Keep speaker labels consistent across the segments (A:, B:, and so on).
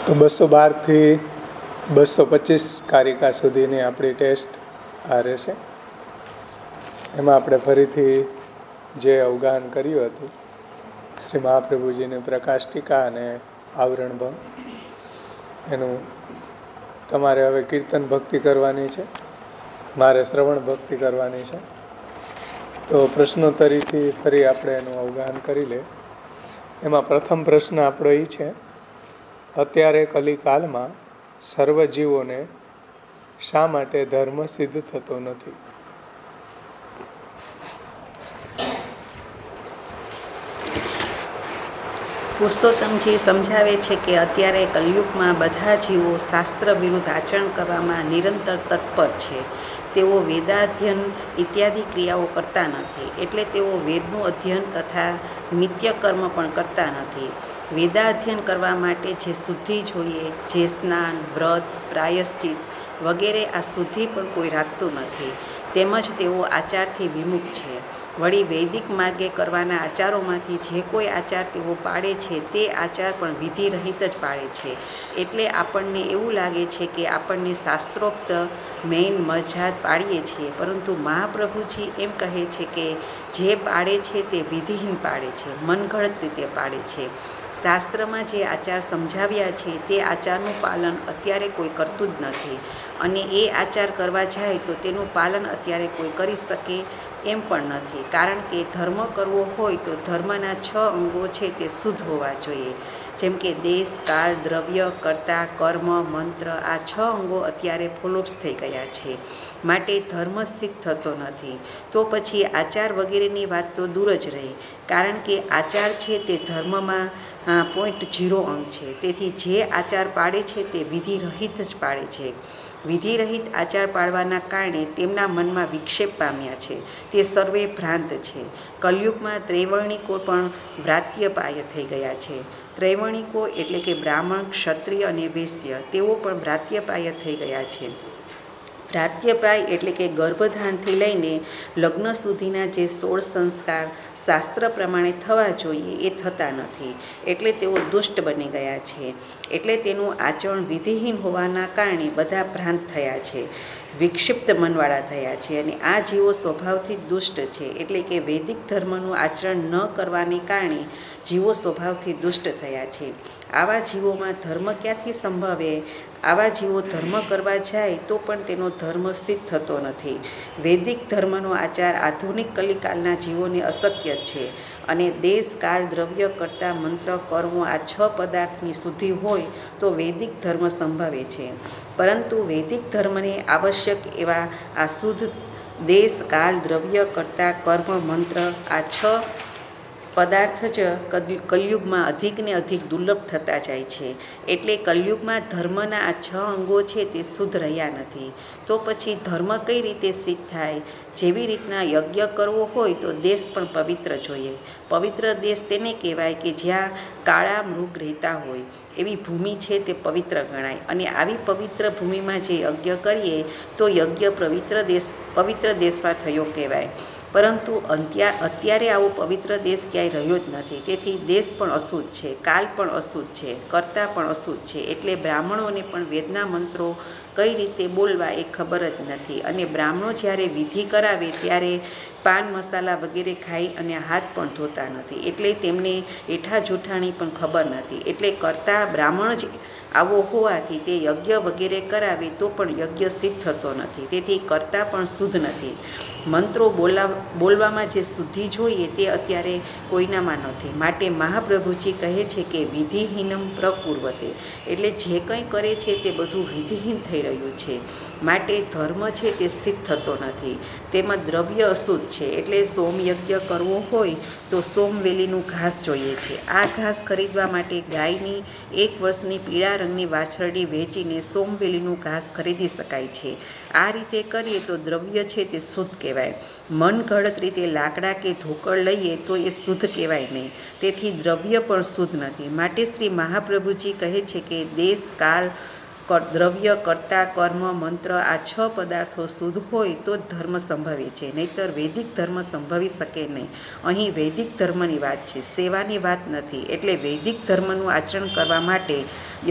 A: તો 212થી 225 કારિકા સુધીની આપણી ટેસ્ટ આ રહેશે. એમાં આપણે ફરીથી જે અવગાહન કર્યું હતું શ્રી મહાપ્રભુજીની પ્રકાશ ટીકા અને આવરણભંગ, એનું તમારે હવે કીર્તન ભક્તિ કરવાની છે, મારે શ્રવણ ભક્તિ કરવાની છે. તો પ્રશ્નોત્તરીથી ફરી આપણે એનું અવગાહન કરી લે. એમાં પ્રથમ પ્રશ્ન આપણો એ છે, અત્યારે કલિકાલમાં સર્વ જીવોને શા માટે ધર્મ સિદ્ધ થતો નથી?
B: પુરુષોત્તમજી સમજાવે છે કે અત્યારે કલયુગમાં બધા જીવો શાસ્ત્ર વિરુદ્ધ આચરણ કરવામાં નિરંતર તત્પર છે. તેઓ વેદાધ્યયન ઇત્યાદિ ક્રિયાઓ કરતા નથી, એટલે તેઓ વેદનું અધ્યયન તથા નિત્ય કર્મ પણ કરતા નથી. વેદાધ્યયન કરવા માટે જે શુદ્ધિ જોઈએ, જે સ્નાન, વ્રત, પ્રાયશ્ચિત વગેરે, આ શુદ્ધિ પણ કોઈ રાખતું નથી. તેમજ તેઓ આચારથી વિમુખ છે. વળી વૈદિક માર્ગે કરવાના આચારોમાંથી જે કોઈ આચાર તેઓ પાળે છે તે આચાર પણ વિધિ રહિત જ પાળે છે. એટલે આપણને એવું લાગે છે કે આપણને શાસ્ત્રોક્ત મૈન મરજાદ પાળીએ છીએ, પરંતુ મહાપ્રભુજી એમ કહે છે કે જે પાળે છે તે વિધિહીન પાળે છે, મનગઢત રીતે પાળે છે. શાસ્ત્રમાં જે આચાર સમજાવ્યા છે તે આચારનું પાલન અત્યારે કોઈ કરતું જ નથી, અને એ આચાર કરવા જાય તો તેનું પાલન અત્યારે કોઈ કરી શકે એમ પણ નથી. કારણ કે ધર્મ કરવો હોય તો ધર્મના 6 અંગો છે તે શુદ્ધ હોવા જોઈએ, જેમ કે દેશ, કાળ, દ્રવ્ય, કર્તા, કર્મ, મંત્ર. આ 6 અંગો અત્યારે ફોલોપ્સ થઈ ગયા છે, માટે ધર્મ સિદ્ધ થતો નથી. તો પછી આચાર વગેરેની વાત તો દૂર જ રહી, કારણ કે આચાર છે તે ધર્મમાં 0.0 અંગ છે. તેથી જે આચાર પાળે છે તે વિધિ રહિત જ પાળે છે. વિધિ રહિત આચાર પાળવાના કારણે તેમના મનમાં વિક્ષેપ પામ્યા છે, તે સર્વે ભ્રાંત છે. કલયુગમાં ત્રૈવર્ણિકો પણ વ્રાત્યપાય થઈ ગયા છે. ત્રૈવર્ણિકો એટલે કે બ્રાહ્મણ, ક્ષત્રિય અને વૈશ્ય, તેઓ પણ વ્રાત્યપાય થઈ ગયા છે. વ્રાત્યપાય એટલે કે ગર્ભધારણથી લઈને લગ્ન સુધીના જે 16 સંસ્કાર શાસ્ત્ર પ્રમાણે થવા જોઈએ એ થતા નથી, એટલે તેઓ દુષ્ટ બની ગયા છે. એટલે તેનું આચરણ વિધિહીન હોવાના કારણે બધા ભ્રાંત થયા છે, વિક્ષિપ્ત મનવાળા થયા છે, અને આ જીવો સ્વભાવથી દુષ્ટ છે. એટલે કે વૈદિક ધર્મનું આચરણ ન કરવાને કારણે જીવો સ્વભાવથી દુષ્ટ થયા છે. આવા જીવોમાં ધર્મ ક્યાંથી સંભવે? આવા જીવો ધર્મ કરવા જાય તો પણ તેનો ધર્મ સિદ્ધ થતો નથી. વૈદિક ધર્મનો આચાર આધુનિક કલિકાલના જીવોને અશક્ય છે, અને દેશ, કાળ, દ્રવ્ય, કર્તા, મંત્ર, કર્મો આ 6 પદાર્થની શુદ્ધિ હોય તો વૈદિક ધર્મ સંભવે છે. પરંતુ વૈદિક ધર્મને આવશ્યક એવા આ શુદ્ધ દેશ, કાળ, દ્રવ્ય, કર્તા, કર્મ, મંત્ર આ 6 પદાર્થ જ કલયુગમાં અધિકને અધિક દુર્લભ થતા જાય છે. એટલે કલયુગમાં ધર્મના આ 6 અંગો છે તે શુદ્ધ રહ્યા નથી. તો પછી ધર્મ કઈ રીતે સિદ્ધ થાય? જેવી રીતના યજ્ઞ કરવો હોય તો દેશ પણ પવિત્ર જોઈએ. પવિત્ર દેશ તેને કહેવાય કે જ્યાં કાળા મૃગ રહેતા હોય એવી ભૂમિ છે તે પવિત્ર ગણાય, અને આવી પવિત્ર ભૂમિમાં જે યજ્ઞ કરીએ તો યજ્ઞ પવિત્ર દેશમાં થયો કહેવાય. પરંતુ અત્યારે આવો પવિત્ર દેશ ક્યાંય રહ્યો જ નથી. તેથી દેશ પણ અશુદ્ધ છે, કાલ પણ અશુદ્ધ છે, કર્તા પણ અશુદ્ધ છે. એટલે બ્રાહ્મણોને પણ વેદના મંત્રો કઈ રીતે બોલવા એ ખબર જ નથી, અને બ્રાહ્મણો જ્યારે વિધિ કરાવે ત્યારે પાન મસાલા વગેરે ખાઈ અને હાથ પણ ધોતા નથી. એટલે તેમને એઠા જૂઠાણી પણ ખબર નથી. એટલે કરતા બ્રાહ્મણ જ આવો હોવાથી તે યજ્ઞ વગેરે કરાવે તો પણ યજ્ઞ સિદ્ધ થતો નથી. તેથી કરતા પણ શુદ્ધ નથી. મંત્રો બોલવામાં જે શુદ્ધિ જોઈએ તે અત્યારે કોઈનામાં નથી. માટે મહાપ્રભુજી કહે છે કે વિધિહીનમ પ્રકુર્વતે, એટલે જે કંઈ કરે છે તે બધું વિધિહીન થઈ રહ્યું છે. માટે ધર્મ છે તે સિદ્ધ થતો નથી. તેમાં દ્રવ્ય અશુદ્ધ છે. એટલે સોમયજ્ઞ કરવો હોય તો સોમવેલીનું ઘાસ જોઈએ છે. આ ઘાસ ખરીદવા માટે ગાયની 1 વર્ષની પીળા રંગની વાછરડી વેચીને સોમવેલીનું ઘાસ ખરીદી શકાય છે. આ રીતે કરીએ તો દ્રવ્ય છે તે શુદ્ધ કહેવાય. મનગઢત રીતે લાકડા કે ધોકળ લઈએ તો એ શુદ્ધ કહેવાય નહીં. તેથી દ્રવ્ય પણ શુદ્ધ નથી. માટે શ્રી મહાપ્રભુજી કહે છે કે દેશ, કાળ, દ્રવ્ય, કર્તા, કર્મ, મંત્ર આ 6 પદાર્થો શુદ્ધ હોય તો જ ધર્મ સંભવે છે, નહીંતર વૈદિક ધર્મ સંભવી શકે નહીં. અહીં વૈદિક ધર્મની વાત છે, સેવાની વાત નથી. એટલે વૈદિક ધર્મનું આચરણ કરવા માટે,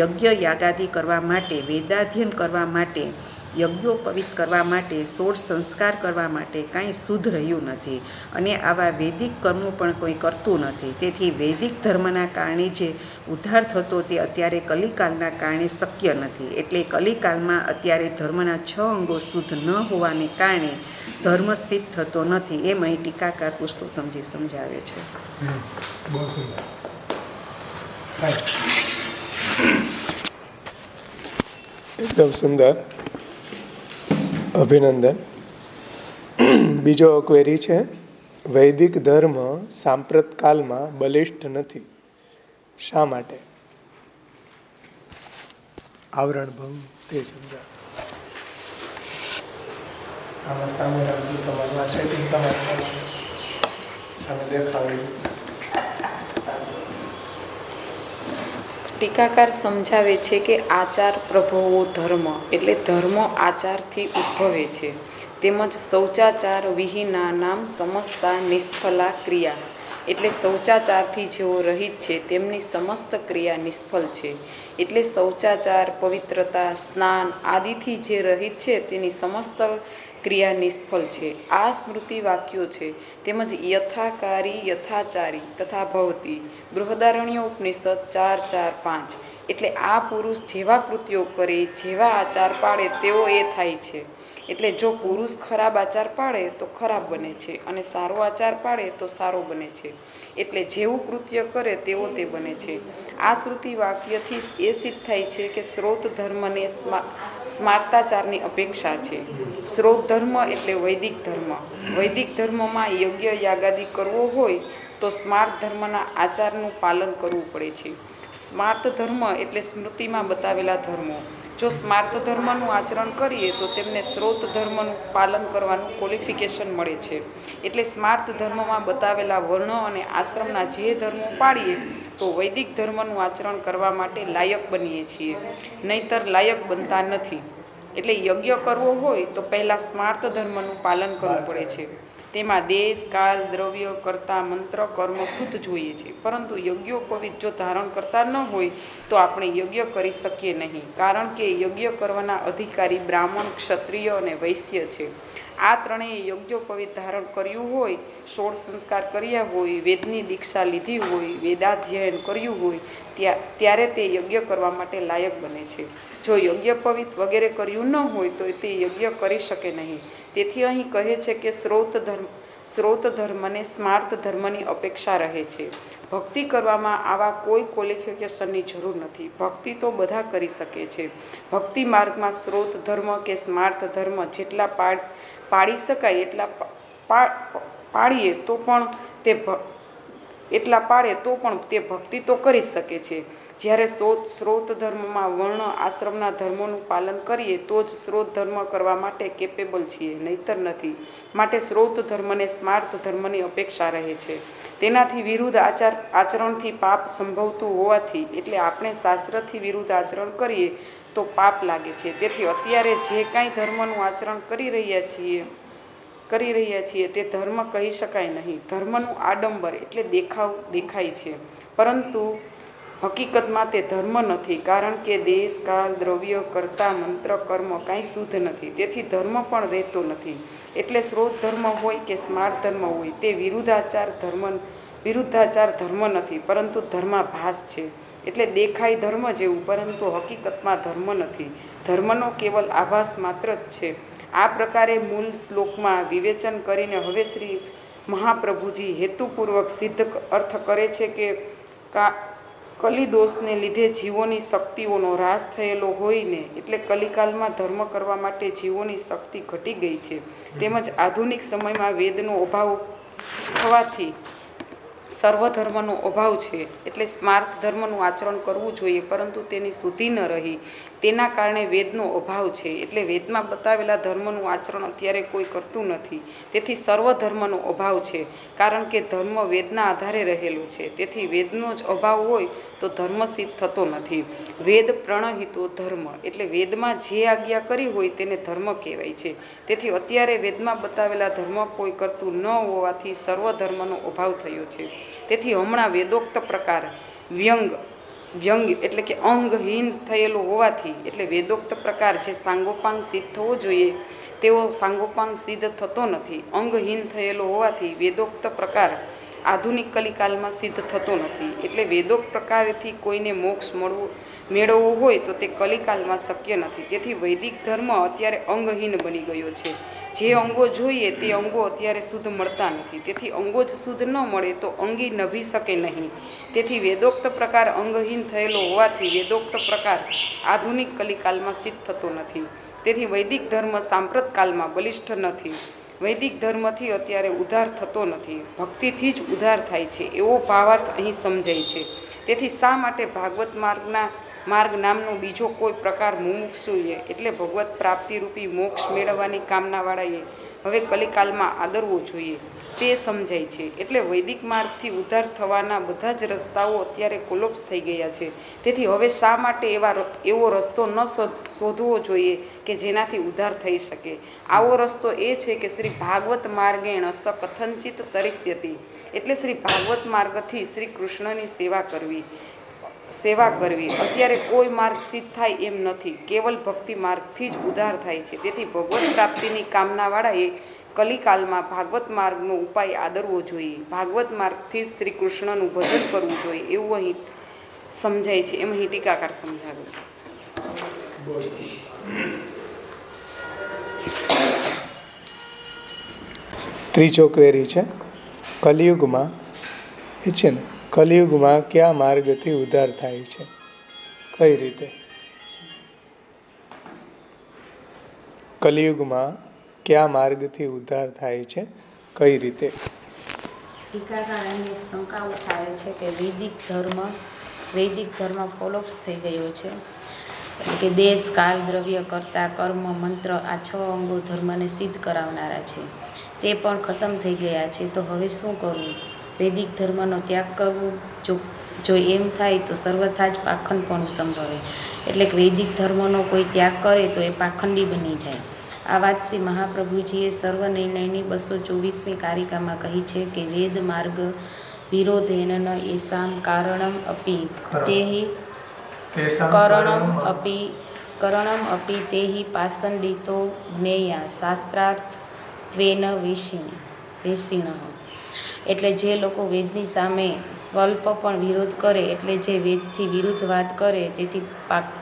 B: યજ્ઞ યાગાદિ કરવા માટે, વેદાધ્યયન કરવા માટે, યજ્ઞોપવિત કરવા માટે, 16 સંસ્કાર કરવા માટે કાંઈ શુદ્ધ રહ્યું નથી. અને આવા વૈદિક કર્મો પણ કોઈ કરતું નથી. તેથી વૈદિક ધર્મના કારણે જે ઉદ્ધાર થતો તે અત્યારે કલિકાલના કારણે શક્ય નથી. એટલે કલિકાલમાં અત્યારે ધર્મના 6 અંગો શુદ્ધ ન હોવાને કારણે ધર્મ સિદ્ધ થતો નથી. એમ અહીં ટીકાકાર પુરુષોત્તમજી સમજાવે છે.
A: એકદમ સુંદર, અભિનંદન. બીજો ક્વેરી છે, વૈદિક ધર્મ સાંપ્રત કાલમાં બલિષ્ઠ નથી, શા માટે? આવરણ ભંગ તે સમજાવ. આમાં સામે રાખજો, તમારું સેટિંગ તમારે સામે દેખાડી.
C: ટીકાકાર સમજાવે છે કે આચાર પ્રભવો ધર્મ એટલે ધર્મ આચારથી ઉદ્ભવે છે, તેમજ શૌચાચાર વિહીના નામ સમસ્તા નિષ્ફલા ક્રિયા એટલે શૌચાચારથી જેઓ રહિત છે તેમની સમસ્ત ક્રિયા નિષ્ફળ છે. એટલે શૌચાચાર, પવિત્રતા, સ્નાન આદિથી જે રહિત છે તેની સમસ્ત ક્રિયા નિષ્ફળ છે. આ સ્મૃતિ વાક્યો છે. તેમજ યથાકારી યથાચારી તથા ભવતી બૃહદારણ્યોપનિષદ 4:4-5 એટલે આ પુરુષ જેવા કૃત્યો કરે, જેવા આચાર પાડે તેવો એ થાય છે. એટલે જો પુરુષ ખરાબ આચાર પાડે તો ખરાબ બને છે અને સારો આચાર પાડે તો સારો બને છે. એટલે જેવું કૃત્ય કરે તેવો તે બને છે. આ શ્રુતિ વાક્યથી એ સિદ્ધ થાય છે કે શ્રોત ધર્મને સ્માર્તાચારની અપેક્ષા છે. શ્રોત ધર્મ એટલે વૈદિક ધર્મ. વૈદિક ધર્મમાં યજ્ઞ યાગાદિ કરવો હોય તો સ્માર્ત ધર્મના આચારનું પાલન કરવું પડે છે. સ્માર્ત ધર્મ એટલે સ્મૃતિમાં બતાવેલા ધર્મો. જો સ્માર્ત ધર્મનું આચરણ કરીએ તો તેમને શ્રોત ધર્મનું પાલન કરવાનું ક્વોલિફિકેશન મળે છે. એટલે સ્માર્ત ધર્મમાં બતાવેલા વર્ણ અને આશ્રમના જે ધર્મો પાડીએ તો વૈદિક ધર્મનું આચરણ કરવા માટે લાયક બનીએ છીએ, નહીંતર લાયક બનતા નથી. એટલે યજ્ઞ કરવો હોય તો પહેલાં સ્માર્ત ધર્મનું પાલન કરવું પડે છે. તેમાં દેશ, કાલ, દ્રવ્ય, કર્તા, મંત્ર, કર્મ શુદ્ધ જોઈએ છે. પરંતુ યજ્ઞોપવિત જો ધારણ કરતા ન હોય તો આપણે યજ્ઞ કરી શકીએ નહીં, કારણ કે યજ્ઞ કરવાના અધિકારી બ્રાહ્મણ, ક્ષત્રિય અને વૈશ્ય છે. આ ત્રણેય યજ્ઞોપવિત ધારણ કર્યું હોય, 16 સંસ્કાર કર્યા હોય, વેદની દીક્ષા લીધી હોય, વેદાધ્યયન કર્યું હોય ત્યારે તે યજ્ઞ કરવા માટે લાયક બને છે. જો યજ્ઞોપવિત વગેરે કર્યું ન હોય તો તે યજ્ઞ કરી શકે નહીં. તેથી અહીં કહે છે કે શ્રોત ધર્મને સ્માર્ત ધર્મની અપેક્ષા રહે છે. ભક્તિ કરવામાં આવા કોઈ ક્વોલિફિકેશનની જરૂર નથી. ભક્તિ તો બધા કરી શકે છે. ભક્તિ માર્ગમાં શ્રોત ધર્મ કે સ્માર્ત ધર્મ જેટલા પાડી શકાય એટલા પાડીએ તો પણ તે ભક્તિ તો કરી શકે છે. જ્યારે શ્રોત ધર્મમાં વર્ણ આશ્રમના ધર્મોનું પાલન કરીએ તો જ શ્રોત ધર્મ કરવા માટે કેપેબલ છીએ, નહીતર નથી. માટે શ્રોત ધર્મને સ્માર્ત ધર્મની અપેક્ષા રહે છે. તેનાથી વિરુદ્ધ આચરણથી પાપ સંભવતું હોવાથી એટલે આપણે શાસ્ત્રથી વિરુદ્ધ આચરણ કરીએ તો પાપ લાગે છે. તેથી અત્યારે જે કાંઈ ધર્મનું આચરણ કરી રહ્યા છીએ તે ધર્મ કહી શકાય નહીં. ધર્મનું આડંબર એટલે દેખાય છે, પરંતુ હકીકતમાં તે ધર્મ નથી, કારણ કે દેશ, કાલ, દ્રવ્ય, કર્તા, મંત્ર, કર્મ કાંઈ શુદ્ધ નથી. તેથી ધર્મ પણ રહેતો નથી. એટલે શ્રોત ધર્મ હોય કે સ્માર્ત ધર્મ હોય તે વિરુદ્ધાચાર ધર્મ નથી, પરંતુ ધર્માભાસ છે. એટલે દેખાય ધર્મ જેવું, પરંતુ હકીકતમાં ધર્મ નથી. ધર્મનો કેવલ આભાસ માત્ર જ છે. આ પ્રકારે મૂળ શ્લોકમાં વિવેચન કરીને હવે શ્રી મહાપ્રભુજી હેતુપૂર્વક સિદ્ધ અર્થ કરે છે કે કલિદોષને લીધે જીવોની શક્તિઓનો હ્રાસ થયેલો હોઈને એટલે કલિકાલમાં ધર્મ કરવા માટે જીવોની શક્તિ ઘટી ગઈ છે. તેમજ આધુનિક સમયમાં વેદનો અભાવ થવાથી સર્વધર્મનો અભાવ છે, એટલે સ્માર્થ ધર્મનું આચરણ કરવું જોઈએ, પરંતુ તેની શુદ્ધિ ન રહી તેના કારણે વેદનો અભાવ છે. એટલે વેદમાં બતાવેલા ધર્મનું આચરણ અત્યારે કોઈ કરતું નથી. તેથી સર્વધર્મનો અભાવ છે, કારણ કે ધર્મ વેદના આધારે રહેલો છે. તેથી વેદનો જ અભાવ હોય તો ધર્મ સિદ્ધ થતો નથી. વેદ પ્રણહિતો ધર્મ, એટલે વેદમાં જે આજ્ઞા કરી હોય તેને ધર્મ કહેવાય છે. તેથી અત્યારે વેદમાં બતાવેલા ધર્મ કોઈ કરતું ન હોવાથી સર્વધર્મનો અભાવ થયો છે. તેથી હમણાં વેદોક્ત પ્રકાર વ્યંગ એટલે કે અંગહીન થયેલો હોવાથી, એટલે વેદોક્ત પ્રકાર જે સાંગોપાંગ સિદ્ધ થવો જોઈએ તેવો સાંગોપાંગ સિદ્ધ થતો નથી. અંગહીન થયેલો હોવાથી વેદોક્ત પ્રકાર આધુનિક કલિકાલમાં સિદ્ધ થતો નથી. એટલે વેદોક્ત પ્રકારથી કોઈને મોક્ષ મેળવવો હોય તો તે કલિકાલમાં શક્ય નથી. તેથી વૈદિક ધર્મ અત્યારે અંગહીન બની ગયો છે. જે અંગો જોઈએ તે અંગો અત્યારે શુદ્ધ મળતા નથી. તેથી અંગો જ શુદ્ધ ન મળે તો અંગી નભી શકે નહીં. તેથી વેદોક્ત પ્રકાર અંગહીન થયેલો હોવાથી વેદોક્ત પ્રકાર આધુનિક કલિકાલમાં સિદ્ધ થતો નથી. તેથી વૈદિક ધર્મ સાંપ્રતકાલમાં બલિષ્ઠ નથી. વૈદિક ધર્મથી અત્યારે ઉદ્ધાર થતો નથી, ભક્તિથી જ ઉદ્ધાર થાય છે એવો ભાવાર્થ અહીં સમજાય છે. તેથી શા માટે ભાગવત માર્ગ નામનો બીજો કોઈ પ્રકાર મુમુક્ષુએ એટલે ભગવત પ્રાપ્તિરૂપી મોક્ષ મેળવવાની કામનાવાળાએ હવે કલિકાલમાં આદરવો જોઈએ તે સમજાય છે. એટલે વૈદિક માર્ગથી ઉદ્ધાર થવાના બધા જ રસ્તાઓ અત્યારે કોલોપ્સ થઈ ગયા છે. તેથી હવે શા માટે એવો રસ્તો ન શોધવો જોઈએ કે જેનાથી ઉદ્ધાર થઈ શકે? આવો રસ્તો એ છે કે શ્રી ભાગવત માર્ગેણ સ કથંચિત તરિષ્યતિ, એટલે શ્રી ભાગવત માર્ગથી શ્રી કૃષ્ણની સેવા કરવી. અત્યારે કોઈ માર્ગ સિદ્ધ થાય એમ નથી, કેવલ ભક્તિ માર્ગથી જ ઉદ્ધાર થાય છે. તેથી ભગવત પ્રાપ્તિની કામનાવાળાએ કલિકાલમાં ભાગવત માર્ગનો ઉપાય આદરવો જોઈએ, ભાગવત માર્ગથી જ શ્રી કૃષ્ણનું ભજન કરવું જોઈએ એવું અહીં સમજાય છે. એમ અહીં ટીકાકાર સમજાવે છે.
A: ત્રીજો ક્વેરી છે, કલિયુગમાં એ છે ને, કલિયુગમાં કયા માર્ગથી ઉદ્ધાર થાય છે, કઈ રીતે? કલિયુગમાં કયા માર્ગથી ઉદ્ધાર થાય છે, કઈ રીતે?
B: ટીકાકારોની એક શંકા ઉઠાવે છે કે વૈદિક ધર્મ કોલોપ્સ થઈ ગયો છે. એટલે કે દેશ, કાળ, દ્રવ્ય, કર્તા, કર્મ, મંત્ર આ 6 અંગો ધર્મને સિદ્ધ કરાવનારા છે તે પણ ખતમ થઈ ગયા છે. તો હવે શું કરવું? વૈદિક ધર્મનો ત્યાગ કરવો? જો એમ થાય તો સર્વથા જ પાખંડપણું સંભવે. એટલે કે વૈદિક ધર્મનો કોઈ ત્યાગ કરે તો એ પાખંડી બની જાય. આ વાત શ્રી મહાપ્રભુજીએ સર્વ નિર્ણયની 224મી કારિકામાં કહી છે કે વેદ માર્ગ વિરોધેન એસામ કારણમ અપી તેહિ કરણમ અપી તેહિ પાષંડિતો જ્ઞેયા શાસ્ત્રાર્થત્વેન વેષિણ. એટલે જે લોકો વેદની સામે સ્વલ્પ પણ વિરોધ કરે, એટલે જે વેદથી વિરુદ્ધ વાત કરે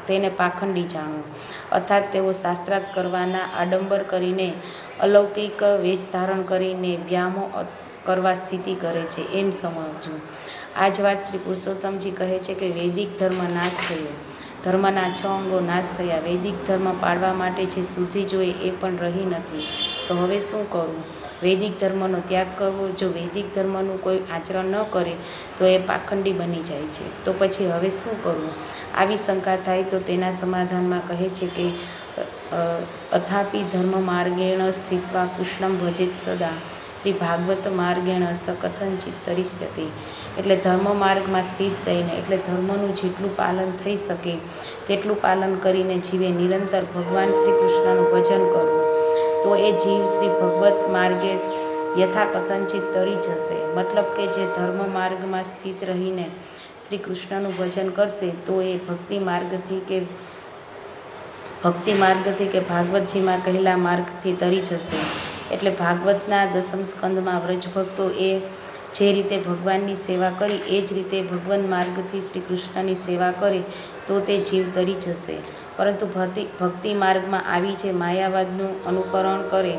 B: તેને પાખંડી જાણવું. અર્થાત તેઓ શાસ્ત્રાર્થ કરવાના આડંબર કરીને અલૌકિક વેશ ધારણ કરીને વ્યામો કરવા સ્થિતિ કરે છે એમ સમજવું. આ જ વાત શ્રી પુરુષોત્તમજી કહે છે કે વૈદિક ધર્મ નાશ થયો, ધર્મના 6 અંગો નાશ થયા. વૈદિક ધર્મ પાળવા માટે જે શુદ્ધિ જોઈએ એ પણ રહી નથી. તો હવે શું કરવું? વૈદિક ધર્મનો ત્યાગ કરવો. જો વૈદિક ધર્મનું કોઈ આચરણ ન કરે તો એ પાખંડી બની જાય છે. તો પછી હવે શું કરવું? આવી શંકા થાય તો તેના સમાધાનમાં કહે છે કે અથાપિ ધર્મ માર્ગેણ સ્થિત્વા કૃષ્ણમ ભજેત સદા શ્રી ભાગવત માર્ગેણ સ કથંચિત તરિષ્યતિ. એટલે ધર્મ માર્ગમાં સ્થિત થઈને, એટલે ધર્મનું જેટલું પાલન થઈ શકે તેટલું પાલન કરીને જીવે નિરંતર ભગવાન શ્રી કૃષ્ણનું ભજન કરવું, તો એ જીવ શ્રી ભગવત માર્ગે યથા કથંચિત તરી જશે. મતલબ કે જે ધર્મ માર્ગમાં સ્થિત રહીને શ્રી કૃષ્ણનું ભજન કરશે તો એ ભક્તિ માર્ગથી કે ભાગવતજીમાં કહેલા માર્ગથી તરી જશે. એટલે ભાગવતના 10મ સ્કંદમાં વ્રજભક્તો એ જે રીતે ભગવાનની સેવા કરી એ જ રીતે ભગવાન માર્ગથી શ્રી કૃષ્ણની સેવા કરે તો તે જીવ તરી જશે. પરંતુ ભક્તિ માર્ગમાં આવી જે માયાવાદનું અનુકરણ કરે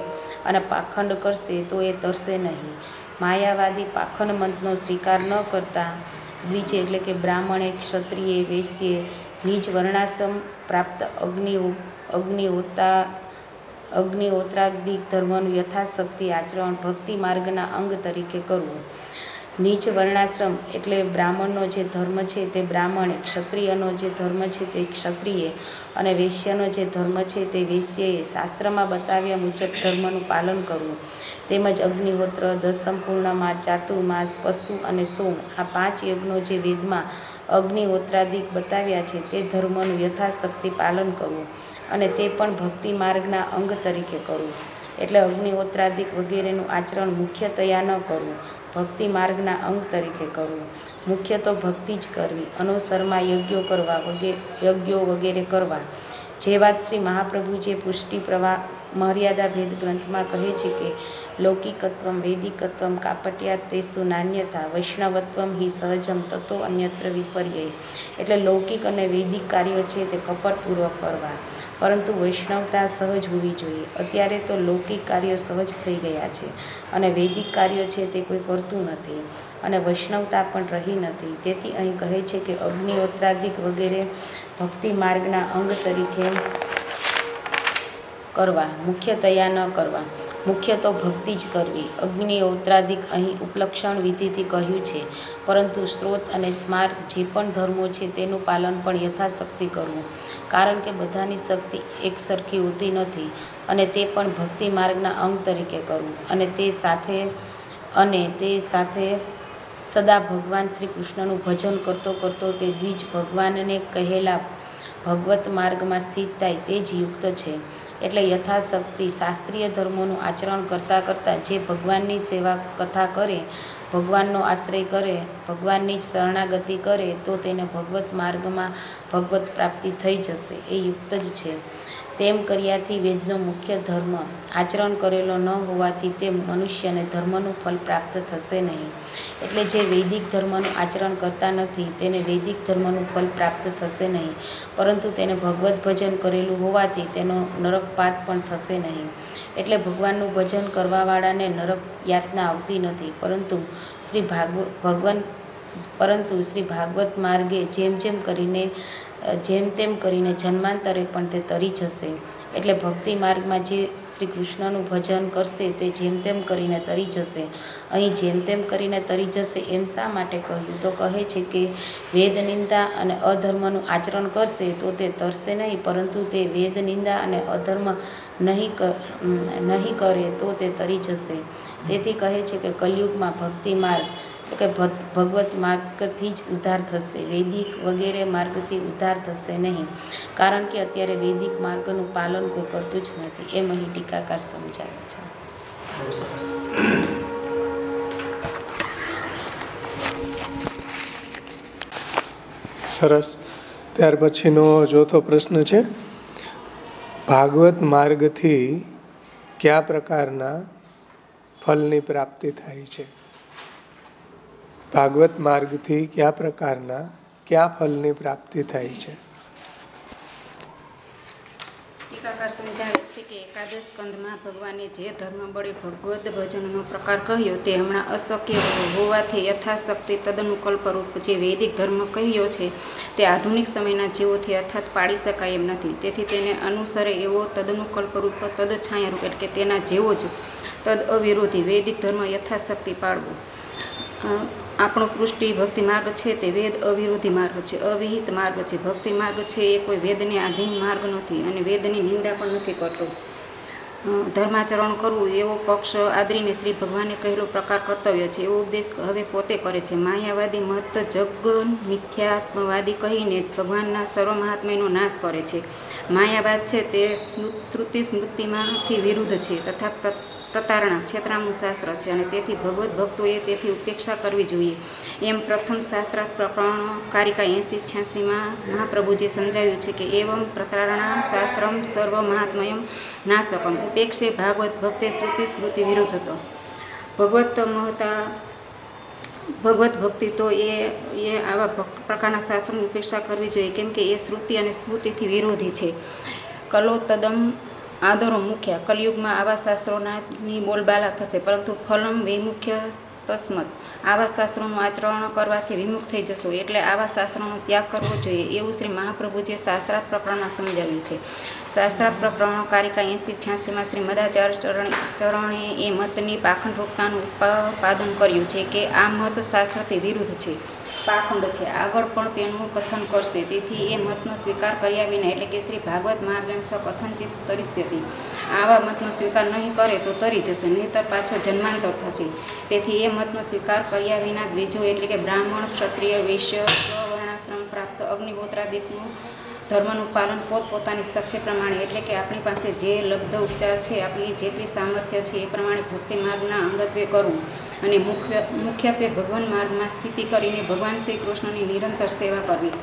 B: અને પાખંડ કરશે તો એ તરશે નહીં. માયાવાદી પાખંડ મંતનો સ્વીકાર ન કરતા દ્વિજે એટલે કે બ્રાહ્મણે, ક્ષત્રિય, વૈશ્ય નિજ વર્ણાશ્રમ પ્રાપ્ત અગ્નિહોત્રાદિક ધર્મનું યથાશક્તિ આચરણ ભક્તિ માર્ગના અંગ તરીકે કરવું. નીચ વર્ણાશ્રમ એટલે બ્રાહ્મણનો જે ધર્મ છે તે બ્રાહ્મણે, ક્ષત્રિયનો જે ધર્મ છે તે ક્ષત્રિયે અને વૈશ્યનો જે ધર્મ છે તે વૈશ્યએ શાસ્ત્રમાં બતાવ્યા મુજબ ધર્મનું પાલન કરવું. તેમજ અગ્નિહોત્ર, દસમ પૂર્ણમાસ, ચાતુર્માસ, પશુ અને સોમ આ 5 યજ્ઞો જે વેદમાં અગ્નિહોત્રાદિક બતાવ્યા છે તે ધર્મનું યથાશક્તિ પાલન કરવું અને તે પણ ભક્તિ માર્ગના અંગ તરીકે કરવું. એટલે અગ્નિહોત્રાદિક વગેરેનું આચરણ મુખ્યતયા ન કરવું, ભક્તિ માર્ગના અંગ તરીકે કરવું. મુખ્ય તો ભક્તિ જ કરવી, અનુસરમાં યજ્ઞો વગેરે કરવા. જે વાત શ્રી મહાપ્રભુજીએ પુષ્ટિ પ્રવાહ મર્યાદા ભેદ ગ્રંથમાં કહે છે કે લૌકિકત્વમ વૈદિકત્વમ કાપટ્યાત તેસુ નાન્યથા વૈષ્ણવત્વમ હિ સહજમ તતો અન્યત્ર વિપર્યય. એટલે લૌકિક અને વૈદિક કાર્યો છે તે કપટપૂર્વક કરવા, પરંતુ વૈષ્ણવતા સહજ હોવી જોઈએ. અત્યારે તો લૌકિક કાર્યો સહજ થઈ ગયા છે અને વૈદિક કાર્યો છે તે કોઈ કરતું નથી અને વૈષ્ણવતા પણ રહી નથી. તેથી અહીં કહે છે કે અગ્નિહોત્રાદિક વગેરે ભક્તિ માર્ગના અંગ તરીકે કરવા, મુખ્યતયા ન કરવા. મુખ્ય તો ભક્તિ જ કરવી. અગ્નિહોત્રાદિક અહીં ઉપલક્ષણ વિધિથી કહ્યું છે, પરંતુ સ્ત્રોત અને સ્માર્ત જે પણ ધર્મો છે તેનું પાલન પણ યથાશક્તિ કરવું, કારણ કે બધાની શક્તિ એક સરખી હોતી નથી અને તે પણ ભક્તિ માર્ગના અંગ તરીકે કરવું. અને તે સાથે સદા ભગવાન શ્રી કૃષ્ણનું ભજન કરતો કરતો તે દ્વિજ ભગવાનને કહેલા ભગવત માર્ગમાં સ્થિત થાય તે જ યુક્ત છે. એટલે યથાશક્તિ શાસ્ત્રીય ધર્મોનું આચરણ કરતાં કરતાં જે ભગવાનની સેવા કથા કરે, ભગવાનનો આશ્રય કરે, ભગવાનની જ શરણાગતિ કરે તો તેને ભગવત માર્ગમાં ભગવત પ્રાપ્તિ થઈ જશે એ યુક્ત જ છે. તેમ કર્યાથી વેદનો મુખ્ય ધર્મ આચરણ કરેલો ન હોવાથી તે મનુષ્યને ધર્મનું ફલ પ્રાપ્ત થશે નહીં. એટલે જે વૈદિક ધર્મનું આચરણ કરતા નથી તેને વૈદિક ધર્મનું ફલ પ્રાપ્ત થશે નહીં, પરંતુ તેને ભગવત ભજન કરેલું હોવાથી તેનો નરકપાત પણ થશે નહીં. એટલે ભગવાનનું ભજન કરવાવાળાને નરક યાતના આવતી નથી, પરંતુ શ્રી ભાગવત માર્ગે જેમ તેમ કરીને જન્માંતરે પણ તે તરી જશે. એટલે ભક્તિ માર્ગમાં જે શ્રી કૃષ્ણનું ભજન કરશે તે જેમ તેમ કરીને તરી જશે. અહીં જેમ તેમ કરીને તરી જશે એમ શા માટે કહ્યું? તો કહે છે કે વેદ નિંદા અને અધર્મનું આચરણ કરશે તો તે તરશે નહીં, પરંતુ તે વેદ નિંદા અને અધર્મ નહીં કરે તો તે તરી જશે. તેથી કહે છે કે કલયુગમાં ભક્તિ માર્ગ એટલે કે ભગવત માર્ગથી જ ઉદ્ધાર થશે, વૈદિક વગેરે માર્ગથી ઉદ્ધાર થશે નહીં, કારણ કે અત્યારે વૈદિક માર્ગનું પાલન કોઈ કરતું જ નથી. એમ અહીં ટીકાકાર સમજાવે છે.
A: સરસ. ત્યાર પછીનો ચોથો પ્રશ્ન છે, ભાગવત માર્ગથી કયા પ્રકારના ફલની પ્રાપ્તિ થાય છે? ભાગવત માર્ગથી કયા ફલની પ્રાપ્તિ થાય છે?
B: ટીકાકાર સમજાવે છે કે એકાદશ સ્કંધમાં ભગવાને જે ધર્મ બળે ભગવદ્ ભજનનો પ્રકાર કહ્યો તે હમણાં અશક્ય હોવાથી યથાશક્તિ તદનુકલ્પરૂપ જે વૈદિક ધર્મ કહ્યો છે તે આધુનિક સમયના જીવોથી અર્થાત પાડી શકાય એમ નથી. તેથી તેને અનુસરે એવો તદનુકલ્પરૂપ તદછાયારૂપ એટલે કે તેના જેવો જ તદ અવિરોધી વૈદિક ધર્મ યથાશક્તિ પાળવો. આપણો પૃષ્ટિ ભક્તિ માર્ગ છે તે વેદ અવિરોધી માર્ગ છે, અવિહિત માર્ગ છે. ભક્તિ માર્ગ છે એ કોઈ વેદને આધીન માર્ગ નથી અને વેદની નિંદા પણ નથી કરતો. ધર્માચરણ કરવું એવો પક્ષ આદરીને શ્રી ભગવાને કહેલો પ્રકાર કર્તવ્ય છે એવો ઉપદેશ હવે પોતે કરે છે. માયાવાદી મત જગ મિથ્યાત્મવાદી કહીને ભગવાનના સર્વ મહાત્મ્યનો નાશ કરે છે. માયાવાદ છે તે શ્રુતિ સ્મૃતિમાંથી વિરુદ્ધ છે તથા પ્રતારણા છેતરામનું શાસ્ત્ર છે અને તેથી ભગવત ભક્તોએ તેથી ઉપેક્ષા કરવી જોઈએ. એમ પ્રથમ શાસ્ત્રાર્થ પ્રકરણ કારિકા 80-86માં મહાપ્રભુજીએ સમજાવ્યું છે કે એવમ પ્રતારણા શાસ્ત્રમ સર્વ મહાત્મયમ નાશકમ ઉપેક્ષે ભાગવત ભક્તે શ્રુતિ સ્મૃતિ વિરુદ્ધ હતો. ભગવત ભક્તિ તો એ આવા પ્રકારના શાસ્ત્રોની ઉપેક્ષા કરવી જોઈએ, કેમ કે એ શ્રુતિ અને સ્મૃતિથી વિરોધી છે. કલો તદમ આદરો મુખ્ય કલયુગમાં આવા શાસ્ત્રોની બોલબાલા થશે, પરંતુ ફલમ વૈમુખ્ય
D: તસ્મત આવા શાસ્ત્રોનું આચરણ કરવાથી વિમુખ થઈ જશો, એટલે આવા શાસ્ત્રોનો ત્યાગ કરવો જોઈએ, એવું શ્રી મહાપ્રભુજીએ શાસ્ત્રાર્થ પ્રકરણમાં સમજાવ્યું છે. શાસ્ત્રાર્થ પ્રકરણો કારિકા 80-86માં શ્રી મદાચાર્ય ચરણે એ મતની પાખંડરૂપતાનું ઉત્પાદન કર્યું છે કે આ મત શાસ્ત્રથી વિરુદ્ધ છે, પાખંડ છે. આગળ પણ તેનું કથન કરશે. તેથી એ મતનો સ્વીકાર કર્યા વિના, એટલે કે શ્રી ભાગવત માર્ગેણ સ્વ કથનચિત તરિષ્યતિ, આવા મતનો સ્વીકાર નહીં કરે તો તરી જશે, નહીંતર પાછો જન્માંતર થશે. તેથી એ મતનો સ્વીકાર કર્યા વિના દ્વિજો, એટલે કે બ્રાહ્મણ, ક્ષત્રિય, વૈશ્ય, સ્વવર્ણાશ્રમ પ્રાપ્ત અગ્નિહોત્રાદિકનું ધર્મનું પાલન પોતપોતાની શક્તિ પ્રમાણે, એટલે કે આપણી પાસે જે લબ્ધ ઉપચાર છે, આપણી જેટલી સામર્થ્ય છે એ પ્રમાણે ભક્તિ માર્ગના અંગત્વે કરવું અને મુખ્યત્વે ભગવાન માર્ગમાં સ્થિતિ કરીને ભગવાન શ્રી કૃષ્ણની નિરંતર સેવા કરવી.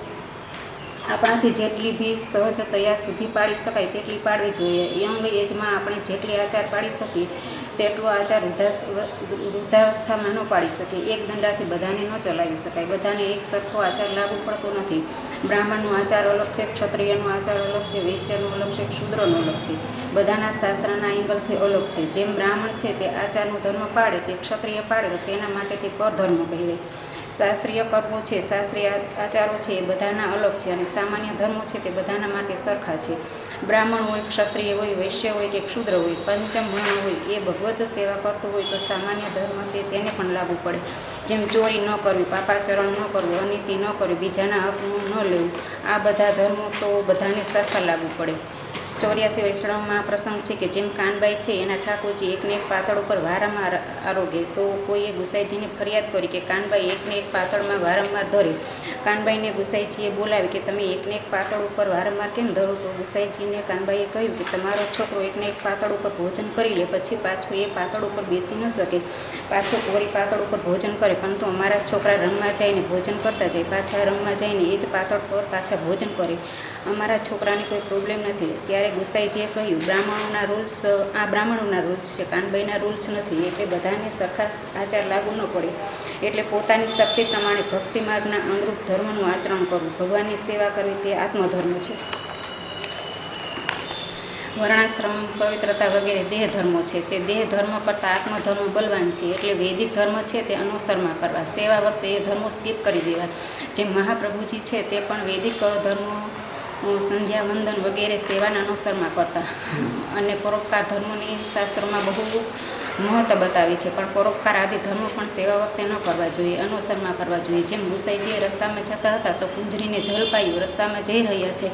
D: આપણાથી જેટલી બી સહજતયા સુધી પાડી શકાય તેટલી પાડવી જોઈએ. યંગ એજમાં આપણે જેટલી આચાર પાડી શકીએ તેટલો આચાર વૃદ્ધાવસ્થામાં ન પાડી શકીએ. એક દંડાથી બધાને ન ચલાવી શકાય. બધાને એક સરખો આચાર લાગુ પડતો નથી. બ્રાહ્મણનો આચાર અલગ છે, ક્ષત્રિયનો આચાર અલગ છે, વૈશ્યનો અલગ છે, શૂદ્રનો અલગ છે. બધાના શાસ્ત્રના એંગલથી અલગ છે. જેમ બ્રાહ્મણ છે તે આચારનો ધર્મ પાડે, તે ક્ષત્રિય પાડે તો તેના માટે તે પરધર્મ કહેવાય. શાસ્ત્રીય કર્મો છે, શાસ્ત્રીય આચારો છે એ બધાના અલગ છે અને સામાન્ય ધર્મો છે તે બધાના માટે સરખા છે. બ્રાહ્મણ હોય, ક્ષત્રિય હોય, વૈશ્ય હોય કે ક્ષુદ્ર હોય, પંચમ વર્ણ હોય, એ ભગવદ સેવા કરતો હોય તો સામાન્ય ધર્મ તેને પણ લાગુ પડે. જેમ ચોરી ન કરવી, પાપાચરણ ન કરવું, અનીતિ ન કરવી, બીજાના હકનું ન લેવું, આ બધા ધર્મો તો બધાને સરખા લાગુ પડે. 84 વૈષ્ણવમાં પ્રસંગ છે કે જેમ કાનબાઈ છે એના ઠાકોરજી એકને એક પાતળ ઉપર વારંવાર આરોગે, તો કોઈએ ગુસાઈજીને ફરિયાદ કરી કે કાનબાઈ એકને એક પાતળમાં વારંવાર ધરે. કાનબાઈને ગુસાઈજીએ બોલાવી કે તમે એકને એક પાતળ ઉપર વારંવાર કેમ ધરો? તો ગુસાઈજીને કાનબાઈએ કહ્યું કે તમારો છોકરો એકને એક પાતળ ઉપર ભોજન કરી લે, પછી પાછો એ પાતળ ઉપર બેસી ન શકે, પાછો વળી પાતળ ઉપર ભોજન કરે, પરંતુ અમારા છોકરા રમવા જઈને ભોજન કરતા જાય, પાછા રમવા જઈને એ જ પાતળ પર પાછા ભોજન કરે, અમારા છોકરાને કોઈ પ્રોબ્લેમ નથી. ત્યારે ગુસાઈજીએ કહ્યું બ્રાહ્મણોના રૂલ્સ, આ બ્રાહ્મણોના રૂલ્સ છે, કાનબાઈના રૂલ્સ નથી, એટલે બધાને સરખા આચાર લાગુ ન પડે. એટલે પોતાની શક્તિ પ્રમાણે ભક્તિ માર્ગના અનુરૂપ ધર્મનું આચરણ કરવું, ભગવાનની સેવા કરવી તે આત્મધર્મ છે. વર્ણાશ્રમ, પવિત્રતા વગેરે દેહ ધર્મો છે. તે દેહ ધર્મ કરતાં આત્મધર્મ બલવાન છે. એટલે વૈદિક ધર્મ છે તે અનુસરમાં કરવા, સેવા વખતે એ ધર્મો સ્કીપ કરી દેવા. જેમ મહાપ્રભુજી છે તે પણ વૈદિક ધર્મો, સંધ્યા વંદન વગેરે સેવાના અનુસરમાં કરતા અને પરોપકાર ધર્મોની શાસ્ત્રોમાં બહુ મહત્વ બતાવી છે. પણ પરોપકાર આદિ ધર્મો પણ સેવા વખતે ન કરવા જોઈએ, અનુસરમાં કરવા જોઈએ. જેમ ગુસાઈજીએ રસ્તામાં જતા હતા તો કુંજરીને જલ પાયું, રસ્તામાં જઈ રહ્યા છે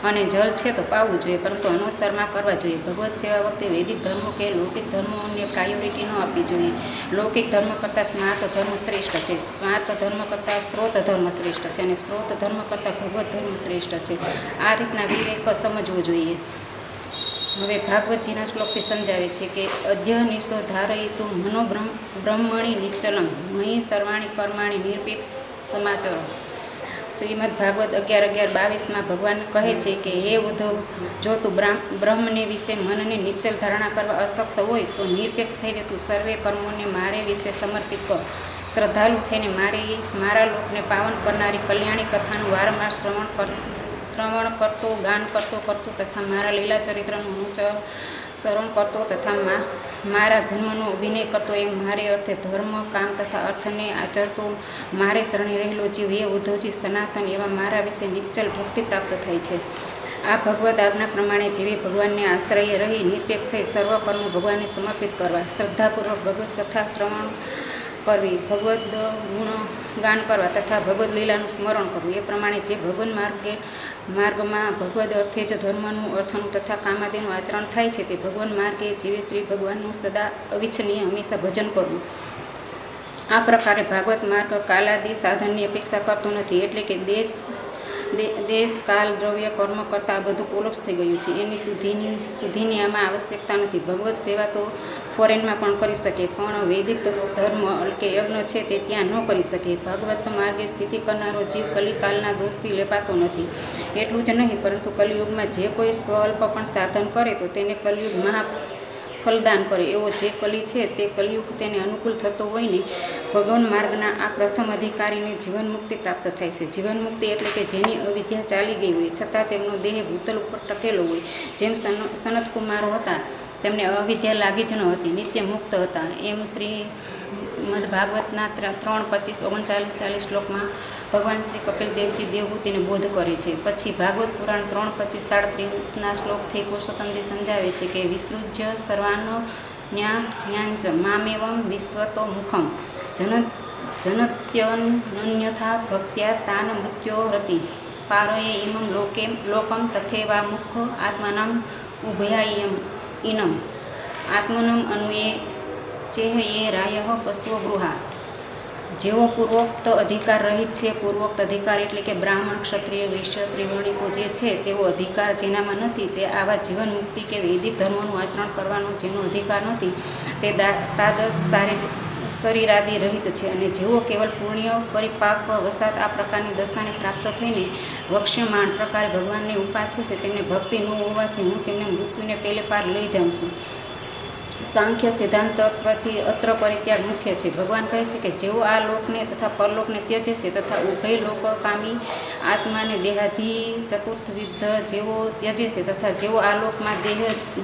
D: અને જલ છે તો પાવું જોઈએ, પરંતુ અનુસરમાં કરવા જોઈએ. ભગવત સેવા વખતે વૈદિક ધર્મો કે લૌકિક ધર્મોને પ્રાયોરિટી ન આપવી જોઈએ. લૌકિક ધર્મ કરતાં સ્માર્ત ધર્મ શ્રેષ્ઠ છે, સ્માર્ત ધર્મ કરતાં સ્ત્રોત ધર્મ શ્રેષ્ઠ છે અને સ્ત્રોત ધર્મ કરતાં ભગવત ધર્મ શ્રેષ્ઠ છે. આ રીતના વિવેક સમજવો જોઈએ. હવે ભાગવતજીના શ્લોકથી સમજાવે છે કે અધ્યનિશો ધારયિતું મનોબ્રહ્મણી નિશ્ચલમ મહી સર્વાણી કર્માણી નિરપેક્ષ સમાચારો. શ્રીમદ ભાગવત 11:11-22માં ભગવાન કહે છે કે હે ઉદ્ધવ, જો તું બ્રહ્મને વિશે મનને નિશ્ચલ ધારણા કરવા અશક્ત હોય તો નિરપેક્ષ થઈને તું સર્વે કર્મોને મારે વિશે સમર્પિત કર. શ્રદ્ધાળુ થઈને મારા લોકને પાવન કરનારી કલ્યાણી કથાનું વારંવાર શ્રવણ કરતો, ગાન કરતો તથા મારા લીલા ચરિત્રનું અનુસરણ કરતો તથા મારા જન્મનો અભિનય કરતો, એમ મારે અર્થે ધર્મ, કામ તથા અર્થને આચરતો મારે શરણે રહેલો જીવ, હે ઉદ્ધવજી, સનાતન એવા મારા વિશે નિશ્ચલ ભક્તિ પ્રાપ્ત થાય છે. આ ભગવદ આજ્ઞા પ્રમાણે જેવી ભગવાનને આશ્રયે રહી નિરપેક્ષ થઈ સર્વ કર્મો ભગવાનને સમર્પિત કરવા, શ્રદ્ધાપૂર્વક ભગવદ કથા શ્રવણ કરવી, ભગવદ ગુણ ગાન કરવા તથા ભગવદ લીલાનું સ્મરણ કરવું, એ પ્રમાણે જે ભગવાન માર્ગમાં ભગવદ અર્થે જ ધર્મનું, અર્થનું તથા કામાદિનું આચરણ થાય છે તે ભગવાન માર્ગે જીવે શ્રી ભગવાનનું સદા અવિચ્છનીય હંમેશા ભજન કરવું. આ પ્રકારે ભાગવત માર્ગ કાલાદિ સાધનની અપેક્ષા કરતો નથી. એટલે કે દેશ, કાલ, દ્રવ્ય, કર્મ કરતાં આ બધું કોલોપ્સ થઈ ગયું છે. એની સુધીની આમાં આવશ્યકતા નથી. ભગવત સેવા તો ફોરેનમાં પણ કરી શકે, પણ વૈદિક ધર્મ કે યજ્ઞ છે તે ત્યાં ન કરી શકે. ભાગવત માર્ગે સ્થિતિ કરનારો જીવ કલિકાલના દોષથી લેપાતો નથી. એટલું જ નહીં, પરંતુ કલિયુગમાં જે કોઈ સ્વલ્પ પણ સાધન કરે તો તેને કલિયુગ ફલદાન કરે. એવો જે કલી છે તે કલિયુગ તેને અનુકૂળ થતો હોય ને, ભગવાન માર્ગના આ પ્રથમ અધિકારીને જીવન મુક્તિ પ્રાપ્ત થાય છે. જીવન મુક્તિ એટલે કે જેની અવિદ્યા ચાલી ગઈ હોય છતાં તેમનો દેહ ભૂતલ ઉપર ટકેલો હોય. જેમ સનતકુમારો હતા, તેમને અવિદ્યા લાગી જ ન હતી, નિત્ય મુક્ત હતા. એમ શ્રી શ્રીમદ ભાગવતના 3:25-39-40 શ્લોકમાં ભગવાન શ્રી કપિલદેવજી દેવહૂતિને બોધ કરે છે. પછી ભાગવત પુરાણ 3:25-37 શ્લોકથી પુરુષોત્તમજી સમજાવે છે કે વિસૃજ્ય સર્વાનો જ્ઞાંચ મામેવમ વિશ્વતો મુખમ જનત્યન્યથા ભક્ત્યા તાન મૃત્યો રતિ પારયે ઇમમ લોકમ તથેવા મુખ આત્માનમ ઉભયાયમ ઇનમ આત્મનમ અન્વયે ચેહયે રાય પશુઓ ગૃહા. જેઓ પૂર્વોક્ત અધિકાર રહિત છે, પૂર્વોક્ત અધિકાર એટલે કે બ્રાહ્મણ, ક્ષત્રિય, વૈશ્ય, ત્રિવર્ણિકો જે છે તેવો અધિકાર જેનામાં નથી, તે આવા જીવન મુક્તિ કે વૈદિક ધર્મોનું આચરણ કરવાનો જેનો અધિકાર નથી, તે તાદશ શરીરાદિ રહિત છે. અને જેઓ કેવલ પુણ્ય પરિપાક્વ વસાત આ પ્રકારની દશાને પ્રાપ્ત થઈને વક્ષ્યમાણ પ્રકારે ભગવાનને ઉપાસે છે, તેમને ભક્તિ ન હોવાથી હું તેમને મૃત્યુને પેલે પાર લઈ જાઉં છું. સાંખ્ય સિદ્ધાંત તત્વથી અત્ર પરિત્યાગ મુખ્ય છે. ભગવાન કહે છે કે જેઓ આ લોકને તથા પરલોકને ત્યજે છે તથા ઉભય લોકકામી આત્માને દેહાધી ચતુર્થવિધ જેઓ ત્યજે છે તથા જેઓ આ લોકમાં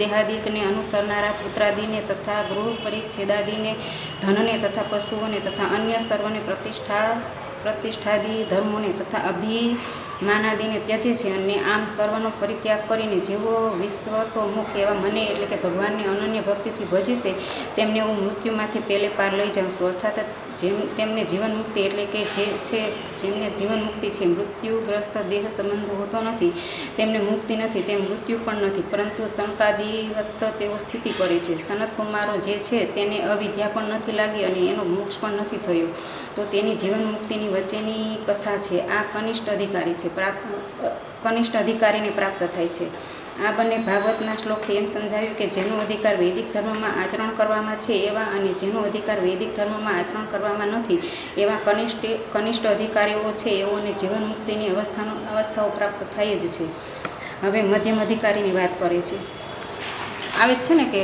D: દેહાદિકને અનુસરનારા પુત્રાદિને તથા ગૃહ પરિચ્છેદાદિને ધનને તથા પશુઓને તથા અન્ય સર્વને પ્રતિષ્ઠાદી ધર્મોને તથા અભિમાનાદિને ત્યજે છે અને આમ સર્વનો પરિત્યાગ કરીને જેઓ વિશ્વતોમુખ એવા મને એટલે કે ભગવાનને અનન્ય ભક્તિથી ભજે છે, તેમને હું મૃત્યુમાંથી પેલે પાર લઈ જાઉં છું. અર્થાત તેમને જીવન મુક્તિ એટલે કે જે છે જેમને જીવન મુક્તિ છે, મૃત્યુગ્રસ્ત દેહ સંબંધ હોતો નથી, તેમને મુક્તિ નથી, તેમ મૃત્યુ પણ નથી, પરંતુ શંકાદિવત તેઓ સ્થિતિ કરે છે. સનતકુમારો જે છે તેને અવિદ્યા પણ નથી લાગી અને એનો મોક્ષ પણ નથી થયો, તો તેની જીવન મુક્તિની વચ્ચેની કથા છે. આ કનિષ્ઠ અધિકારી છે, કનિષ્ઠ અધિકારીને પ્રાપ્ત થાય છે. આ બંને ભાગવતના શ્લોકથી એમ સમજાવ્યું કે જેનો અધિકાર વૈદિક ધર્મમાં આચરણ કરવામાં છે એવા અને જેનો અધિકાર વૈદિક ધર્મમાં આચરણ કરવામાં નથી એવા કનિષ્ઠ અધિકારીઓ છે, એઓને જીવન મુક્તિની અવસ્થાઓ પ્રાપ્ત થાય જ છે. હવે મધ્યમ અધિકારીની વાત કરે છે. આવે જ છે ને કે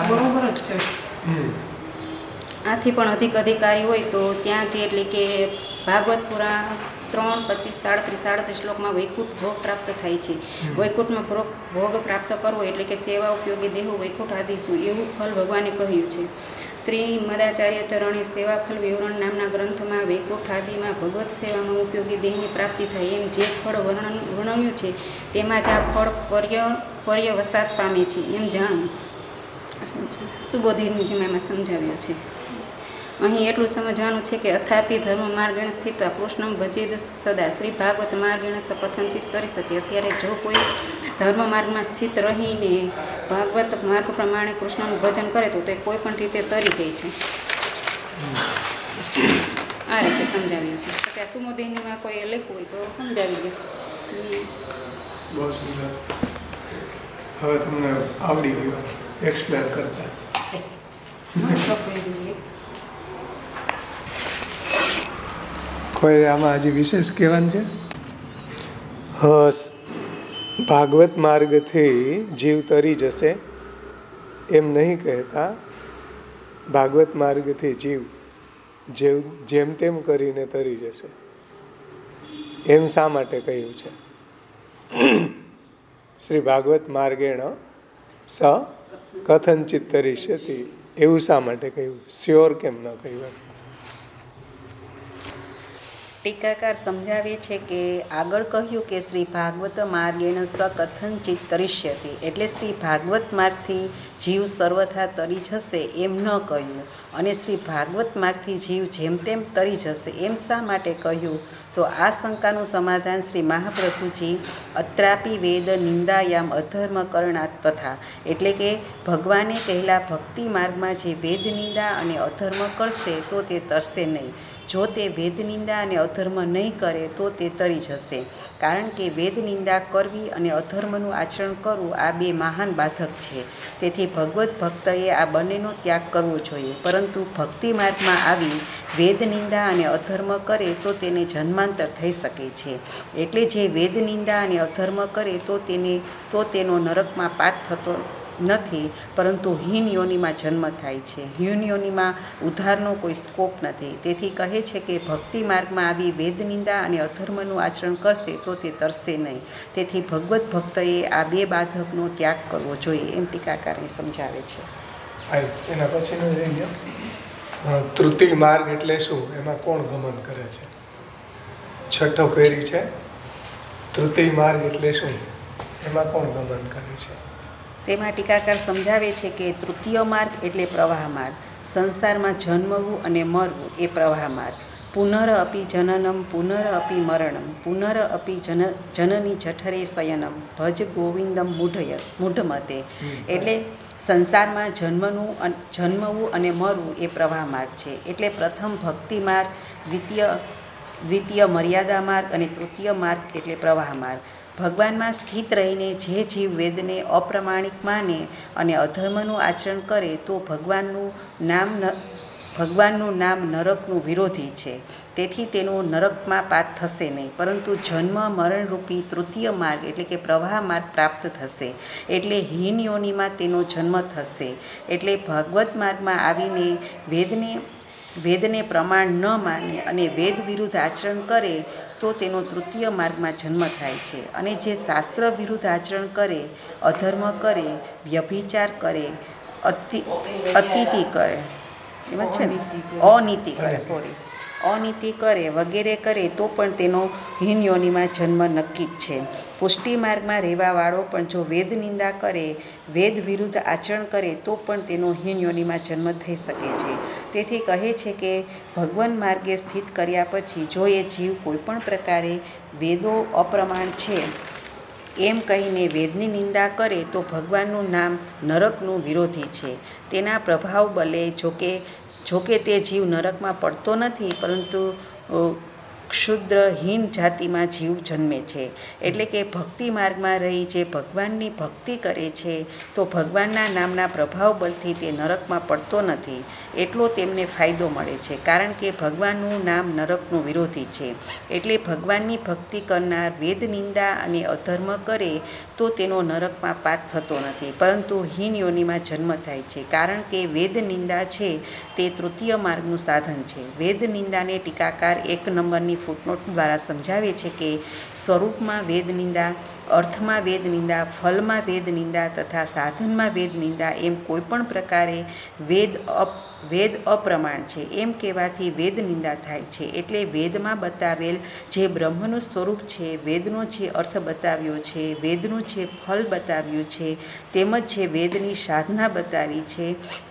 D: બરોબર જ છે. આથી પણ અધિક અધિકારી હોય તો ત્યાં જે એટલે કે ભાગવત પુરાણ 3:25-37 શ્લોકમાં વૈકુંઠ ભોગ પ્રાપ્ત થાય છે. વૈકુંઠમાં ભોગ પ્રાપ્ત કરવો એટલે કે સેવા ઉપયોગી દેહો વૈકુંઠ આદિશું એવું ફળ ભગવાને કહ્યું છે. શ્રી મદાચાર્ય ચરણે સેવા ફળ વિવરણ નામના ગ્રંથમાં વૈકુંઠ આદિમાં ભગવત સેવામાં ઉપયોગી દેહની પ્રાપ્તિ થાય એમ જે ફળ વર્ણવ્યું છે તેમાં જ આ ફળ પર્યવસાત પામે છે એમ જાણવું સુબોધની જેમાં સમજાવ્યું છે. અહીં એટલું સમજવાનું છે કે અથાપી ધર્મ માર્ગેણ સ્થિત કૃષ્ણમ ભજેદ સદા શ્રી ભાગવત માર્ગેણ કથનચિત કરી શકે. અત્યારે જો કોઈ ધર્મ માર્ગમાં સ્થિત રહીને ભાગવત માર્ગ પ્રમાણે કૃષ્ણનું ભજન કરે તો તે કોઈ પણ રીતે તરી જાય છે. આ રીતે સમજાવ્યું છે. પછી આ સુમોદેહીમાં કોઈ લખ્યું હોય તો સમજાવી દે.
A: બહુ સુંદર. હવે તમને આવડી ગયું એક્સપ્લેન કરતા. કોઈ આમાં હજી વિશેષ કહેવાનું છે? ભાગવત માર્ગથી જીવ તરી જશે એમ નહીં કહેતા. ભાગવત માર્ગથી જીવ જેમ તેમ કરીને તરી જશે એમ શા માટે કહ્યું છે? શ્રી ભાગવત માર્ગેણ સ કથનચિત તરિષ્યતિ એવું શા માટે કહ્યું? શ્યોર કેમ ન કહ્યું?
B: ટીકાકાર સમજાવે છે કે આગળ કહ્યું કે શ્રી ભાગવત માર્ગેણ સ કથનચિત તરિષ્યતિ એટલે શ્રી ભાગવત માર્ગથી જીવ સર્વથા તરી જશે એમ ન કહ્યું, અને શ્રી ભાગવત માર્ગથી જીવ જેમ તેમ તરી જશે એમ શા માટે કહ્યું? તો આ શંકાનું સમાધાન શ્રી મહાપ્રભુજી અત્રાપી વેદ નિંદાયામ અધર્મ કરણાત તથા એટલે કે ભગવાને કહેલા ભક્તિ માર્ગમાં જે વેદ નિંદા અને અધર્મ કરશે તો તે તરશે નહીં. જો તે વેદ નિંદા અને અધર્મ નહીં કરે તો તે તરી જશે. કારણ કે વેદ નિંદા કરવી અને અધર્મનું આચરણ કરવું આ બે મહાન બાધક છે. તેથી ભગવત ભક્તએ આ બંનેનો ત્યાગ કરવો જોઈએ. પરંતુ ભક્તિ માર્ગમાં આવી વેદ નિંદા અને અધર્મ કરે તો તેને જન્માંતર થઈ શકે છે. એટલે જે વેદ નિંદા અને અધર્મ કરે તો તેનો નરકમાં પાત થતો નથી, પરંતુ હીન યોનિમાં જન્મ થાય છે. હીન યોનિમાં ઉદ્ધારનો કોઈ સ્કોપ નથી. તેથી કહે છે કે ભક્તિ માર્ગમાં આવી વેદ નિંદા અને અધર્મનું આચરણ કરશે તો તે તરશે નહીં. તેથી ભગવત ભક્તએ આ બે બાધકનો ત્યાગ કરવો જોઈએ એમ ટીકાકારને સમજાવે છે.
A: એના પછીનું રહી ગયા તૃતીય માર્ગ એટલે શું, એમાં કોણ ગમન કરે છે? છઠ્ઠો ક્વેરી છે, તૃતીય માર્ગ એટલે શું, એમાં કોણ ગમન કરે છે?
B: તેમાં ટીકાકાર સમજાવે છે કે તૃતીય માર્ગ એટલે પ્રવાહ માર્ગ. સંસારમાં જન્મવું અને મરવું એ પ્રવાહ માર્ગ. પુનરઅપી જનનમ પુનરઅપી મરણમ પુનરઅપી જનની જઠરે શયનમ ભજ ગોવિંદમ મૂઢમતે. એટલે સંસારમાં જન્મવું અને મરવું એ પ્રવાહ માર્ગ છે. એટલે પ્રથમ ભક્તિ માર્ગ, દ્વિતીય મર્યાદા માર્ગ અને તૃતીય માર્ગ એટલે પ્રવાહ માર્ગ. ભગવાનમાં સ્થિત રહીને જે જીવ વેદને અપ્રમાણિક માને અને અધર્મનું આચરણ કરે તો ભગવાનનું નામ નરકનું વિરોધી છે. તેથી તેનો નરકમાં પાત થશે નહીં, પરંતુ જન્મ મરણરૂપી તૃતીય માર્ગ એટલે કે પ્રવાહ માર્ગ પ્રાપ્ત થશે. એટલે હીન યોનિમાં તેનો જન્મ થશે. એટલે ભાગવત માર્ગમાં આવીને વેદને પ્રમાણ ન માને અને વેદ વિરુદ્ધ આચરણ કરે તો તેનો તૃતીય માર્ગમાં જન્મ થાય છે. અને જે શાસ્ત્ર વિરુદ્ધ આચરણ કરે, અધર્મ કરે, વ્યભિચાર કરે, અતિથિ કરે, એમ છે ને, અનીતિ કરે વગેરે કરે તો પણ તેનો હીન યોનિમાં જન્મ નક્કી જ છે. પુષ્ટિ માર્ગમાં રહેવાવાળો પણ જો વેદ નિંદા કરે, વેદ વિરુદ્ધ આચરણ કરે તો પણ તેનો હીન યોનિમાં જન્મ થઈ શકે છે. તેથી કહે છે કે ભગવાન માર્ગે સ્થિત કર્યા પછી જો એ જીવ કોઈપણ પ્રકારે વેદો અપ્રમાણ છે એમ કહીને વેદની નિંદા કરે તો ભગવાનનું નામ નરકનું વિરોધી છે. તેના પ્રભાવ બલે જોકે તે જીવ નરકમાં પડતો નથી, પરંતુ ક્ષુદ્રહીન જાતિમાં જીવ જન્મે છે. એટલે કે ભક્તિ માર્ગમાં રહી જે ભગવાનની ભક્તિ કરે છે તો ભગવાનના નામના પ્રભાવ બળથી તે નરકમાં પડતો નથી, એટલો તેમને ફાયદો મળે છે. કારણ કે ભગવાનનું નામ નરકનું વિરોધી છે. એટલે ભગવાનની ભક્તિ કરનાર વેદ નિંદા અને અધર્મ કરે તો તેનો નરકમાં પાત થતો નથી, પરંતુ હીન યોનિમાં જન્મ થાય છે. કારણ કે વેદ નિંદા છે તે તૃતીય માર્ગનું સાધન છે. વેદ નિંદાને ટીકાકાર 1 નંબરની ફૂટનોટ દ્વારા સમજાવે છે કે સ્વરૂપમાં વેદ નિંદા, અર્થમાં વેદ નિંદા, ફલમાં વેદ નિંદા તથા સાધનમાં વેદ નિંદા એમ કોઈપણ પ્રકારે વેદ અપ્રમાણ છે એમ કહેવાથી વેદ નિંદા થાય છે. એટલે વેદમાં બતાવેલ જે બ્રહ્મનું સ્વરૂપ છે, વેદનો જે અર્થ બતાવ્યો છે, વેદનું જે ફલ બતાવ્યું છે, તેમજ જે વેદની સાધના બતાવી છે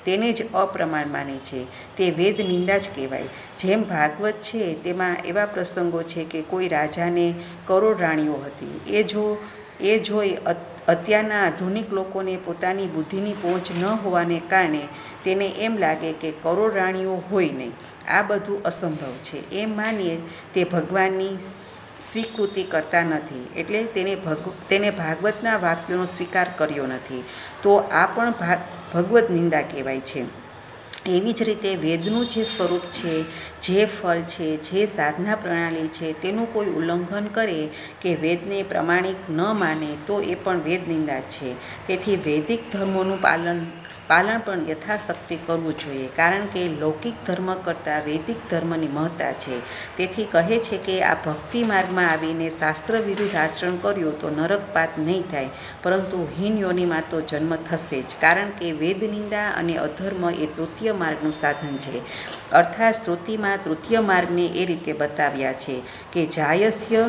B: તેને જ અપ્રમાણ માને છે, તે વેદ નિંદા જ કહેવાય. જેમ ભાગવત છે તેમાં એવા પ્રસંગો છે કે કોઈ રાજાને કરોડ રાણીઓ હતી. એ જોઈ અત્યારના આધુનિક લોકોને પોતાની બુદ્ધિની પહોંચ ન હોવાને કારણે તેને એમ લાગે કે કરોડ રાણીઓ હોય નહીં, આ બધું અસંભવ છે એમ માનીએ તે ભગવાનની સ્વીકૃતિ કરતા નથી. એટલે તેને ભાગવતના વાક્યોનો સ્વીકાર કર્યો નથી, તો આ પણ ભગવત નિંદા કહેવાય છે. એવી જ રીતે વેદનું જે સ્વરૂપ છે, જે ફળ છે, જે સાધના પ્રણાલી છે તેનું કોઈ ઉલ્લંઘન કરે કે વેદને પ્રમાણિક ન માને તો એ પણ વેદ નિંદા છે. તેથી વૈદિક ધર્મોનું પાલન પણ યથાશક્તિ કરવું જોઈએ, કારણ કે લૌકિક ધર્મ કરતાં વૈદિક ધર્મની મહત્તા છે. તેથી કહે છે કે આ ભક્તિ માર્ગમાં આવીને શાસ્ત્ર વિરુદ્ધ આચરણ કર્યું તો નરકપાત નહીં થાય, પરંતુ હીન યોનિમાં તો જન્મ થશે જ. કારણ કે વેદ નિંદા અને અધર્મ એ તૃતીય માર્ગનું સાધન છે. અર્થાત શ્રુતિમાં તૃતીય માર્ગને એ રીતે બતાવ્યા છે કે જાયસ્ય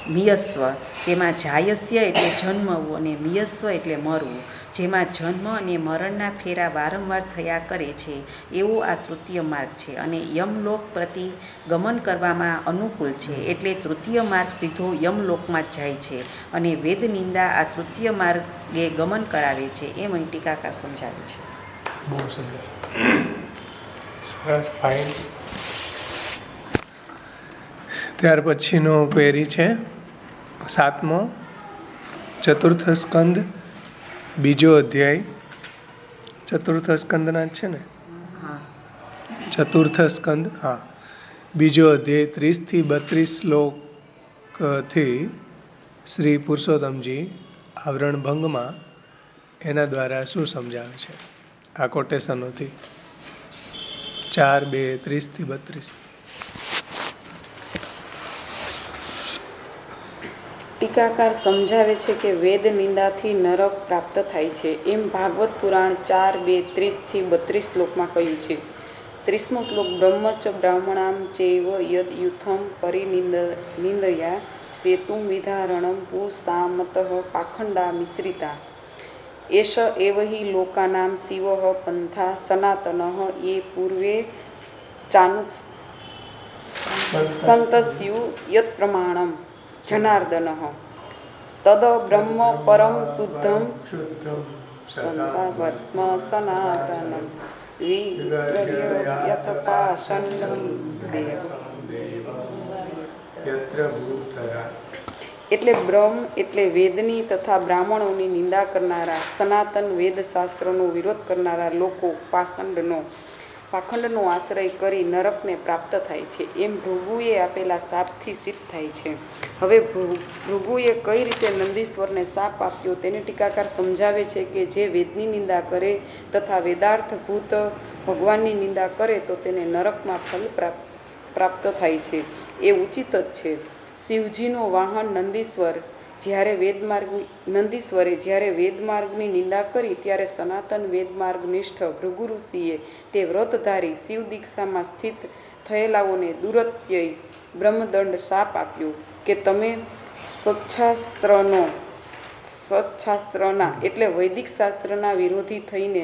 B: મિયસ્વ, તેમાં જાયસ્ય એટલે જન્મવું અને મિયસ્વ એટલે મરવું. જેમાં જન્મ અને મરણના ફેરા વારંવાર થયા કરે છે એવો આ તૃતીય માર્ગ છે. અને યમલોક પ્રતિ ગમન કરવામાં અનુકૂળ છે. એટલે તૃતીય માર્ગ સીધો યમલોકમાં જ જાય છે અને વેદ નિંદા આ તૃતીય માર્ગે ગમન કરાવે છે એમ અહીં ટીકાકાર સમજાવે છે.
A: બહુ સુંદર, સરસ, ફાઇન. ત્યાર પછીનો ક્વેરી છે 7મો, ચતુર્થ સ્કંદ, બીજો અધ્યાય. ચતુર્થ સ્કંદના છે ને? ચતુર્થ સ્કંદ, હા. બીજો અધ્યાય 30 થી 32 શ્લોકથી શ્રી પુરુષોત્તમજી આવરણ ભંગમાં એના દ્વારા શું સમજાવે છે આ કોટેશનોથી? 4:2 30 થી 32.
C: ટીકાકાર સમજાવે છે કે વેદ નિંદાથી નરક પ્રાપ્ત થાય છે એમ ભાગવત પુરાણ 4:32-32 શ્લોકમાં કહ્યું છે. 30મો શ્લોક બ્રહ્મચ બ્રાહ્મણામ ચૈવ યદ યુથમ પરિનિંદયા સેતુમ વિધારણમ પુસામતઃ પાખંડા મિશ્રિતા એષ એવ હિ લોકાનામ શિવ પંથા સનાતનઃ એ પૂર્વે સંતસ્યુ યત પ્રમાણમ જનાર્દનઃ તદ બ્રહ્મ પરમ શુદ્ધમ સંતાવત્મ સનાતનમ વિગર્યત પાષંડમ દેવ. એટલે બ્રહ્મ એટલે વેદની તથા બ્રાહ્મણોની નિંદા કરનારા, સનાતન વેદશાસ્ત્રનો વિરોધ કરનારા લોકો પાખંડનો આશ્રય કરી નરકને પ્રાપ્ત થાય છે એમ ભૃગુએ આપેલા શાપથી સિદ્ધ થાય છે. હવે ભૃગુએ કઈ રીતે નંદીશ્વરને શાપ આપ્યો તેને ટીકાકાર સમજાવે છે કે જે વેદની નિંદા કરે તથા વેદાર્થભૂત ભગવાનની નિંદા કરે તો તેને નરકમાં ફલ પ્રાપ્ત થાય છે. એ ઉચિત જ છે. શિવજીનો વાહન નંદીશ્વરે જ્યારે વેદમાર્ગની નિંદા કરી ત્યારે સનાતન વેદમાર્ગનિષ્ઠ ભૃગુ ઋષિએ તે વ્રતધારી શિવ દીક્ષામાં સ્થિત થયેલાઓને દુરત્યય બ્રહ્મદંડ શાપ આપ્યો કે તમે સત્શાસ્ત્રના એટલે વૈદિક શાસ્ત્રના વિરોધી થઈને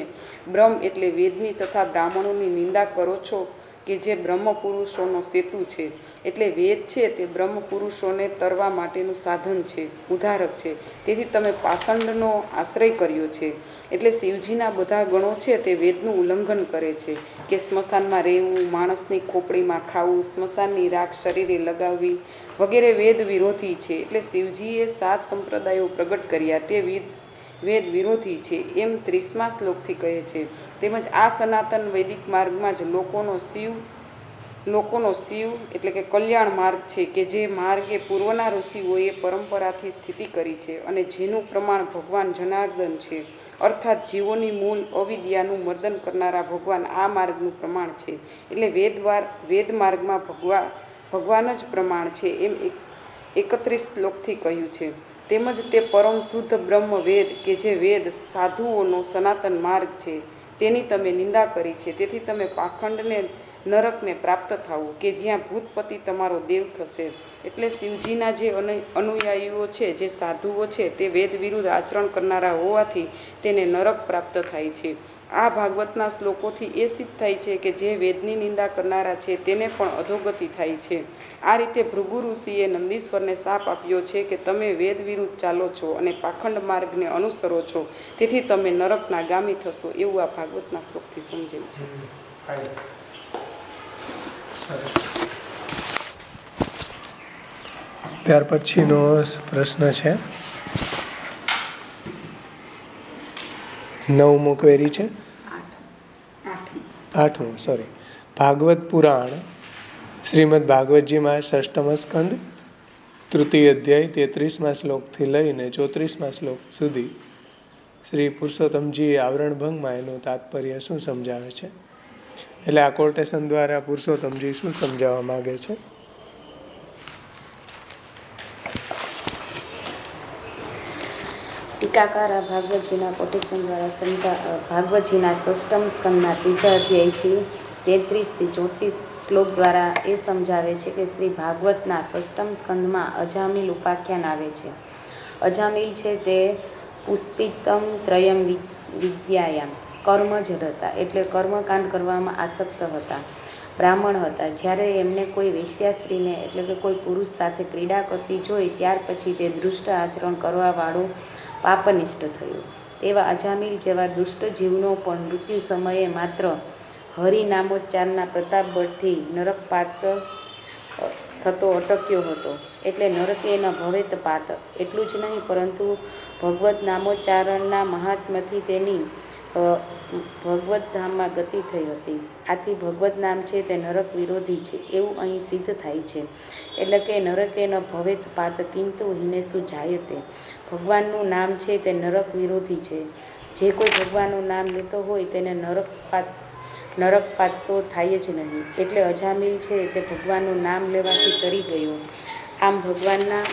C: બ્રહ્મ એટલે વેદની તથા બ્રાહ્મણોની નિંદા કરો છો કે જે બ્રહ્મ પુરુષોનો સેતુ છે. એટલે વેદ છે તે બ્રહ્મ પુરુષોને તરવા માટેનું સાધન છે, ઉદ્ધારક છે. તેથી તમે પાષંડનો આશ્રય કર્યો છે. એટલે શિવજીના બધા ગણો છે તે વેદનું ઉલ્લંઘન કરે છે કે સ્મશાનમાં રહેવું, માણસની ખોપડીમાં ખાવું, સ્મશાનની રાખ શરીરે લગાવવી વગેરે વેદ વિરોધી છે. એટલે શિવજીએ 7 સંપ્રદાયો પ્રગટ કર્યા તે વેદ વિરોધી છે એમ 30મા શ્લોકથી કહે છે. તેમજ આ સનાતન વૈદિક માર્ગમાં જ લોકોનો શિવ એટલે કે કલ્યાણ માર્ગ છે કે જે માર્ગે પૂર્વના ઋષિઓએ પરંપરાથી સ્થિતિ કરી છે અને જેનું પ્રમાણ ભગવાન જનાર્દન છે. અર્થાત જીવોની મૂળ અવિદ્યાનું મર્દન કરનારા ભગવાન આ માર્ગનું પ્રમાણ છે. એટલે વેદ માર્ગમાં ભગવાન જ પ્રમાણ છે એમ 31 શ્લોકથી કહ્યું છે. તેમજ તે પરમ શુદ્ધ બ્રહ્મ વેદ કે જે વેદ સાધુઓનો સનાતન માર્ગ છે તેની તમે નિંદા કરી છે. તેથી તમે પાખંડને નરકને પ્રાપ્ત થાઓ કે જ્યાં ભૂતપતિ તમારો દેવ થશે. એટલે શિવજીના જે અનુયાયીઓ છે, જે સાધુઓ છે તે વેદ વિરુદ્ધ આચરણ કરનારા હોવાથી તેને નરક પ્રાપ્ત થાય છે. આ ભાગવતના શ્લોકોથી એ સિદ્ધ થાય છે કે જે વેદની નિંદા કરનારા છે તેને પણ અધોગતિ થાય છે. આ રીતે ભૃગુ ઋષિએ નંદીશ્વરને શાપ આપ્યો છે કે તમે વેદ વિરુદ્ધ ચાલો છો અને પાખંડ માર્ગને અનુસરો છો, તેથી તમે નરકના ગામી થશો, એવું આ ભાગવતના શ્લોકથી સમજાય છે.
A: ત્યાર પછીનો પ્રશ્ન છે 9મો ક્વેરી છે 8મો સોરી. ભાગવત પુરાણ શ્રીમદ ભાગવતજીમાં 6મ સ્કંદ 3ય અધ્યાય 33મા શ્લોકથી લઈને 34મા શ્લોક સુધી શ્રી પુરુષોત્તમજી આવરણભંગમાં એનું તાત્પર્ય શું સમજાવે છે, એટલે આ કોટેશન દ્વારા પુરુષોત્તમજી શું સમજાવવા માગે છે.
E: ટીકાકાર આ ભાગવતજીના કોટેશન દ્વારા ભાગવતજીના 6મ સ્કંદના 3જા અધ્યાયથી 33થી 34 શ્લોક દ્વારા એ સમજાવે છે કે શ્રી ભાગવતના 6મ સ્કંદમાં અજામિલ ઉપાખ્યાન આવે છે. અજામિલ છે તે પુષ્પિતમ ત્રયમ વિદ્યાયામ કર્મજ હતા, એટલે કર્મકાંડ કરવામાં આસક્ત હતા, બ્રાહ્મણ હતા. જ્યારે એમને કોઈ વેશ્યાસ્ત્રીને એટલે કે કોઈ પુરુષ સાથે ક્રીડા કરતી જોઈ ત્યાર પછી તે દુષ્ટ આચરણ કરવાવાળું પાપનિષ્ઠ થયું. તેવા અજામિલ જેવા દુષ્ટ જીવનો પણ મૃત્યુ સમયે માત્ર હરિનામોચ્ચારના પ્રતાપ બળથી નરકપાત થતો અટક્યો હતો. એટલે નરકે ન ભવેત પાત. એટલું જ નહીં પરંતુ ભગવત નામોચ્ચારણના મહાત્મ્યથી તેની ભગવત ધામમાં ગતિ થઈ હતી. આથી ભગવત નામ છે તે નરક વિરોધી છે એવું અહીં સિદ્ધ થાય છે. એટલે કે નરકે ન ભવેત પાત કિંતુ હિનેસુ જાયતે. ભગવાનનું નામ છે તે નરક વિરોધી છે. જે કોઈ ભગવાનનું નામ લેતો હોય તેને નરકપાત તો થાય જ નહીં. એટલે અજામિલ છે તે ભગવાનનું નામ લેવાથી તરી ગયો. આમ ભગવાનના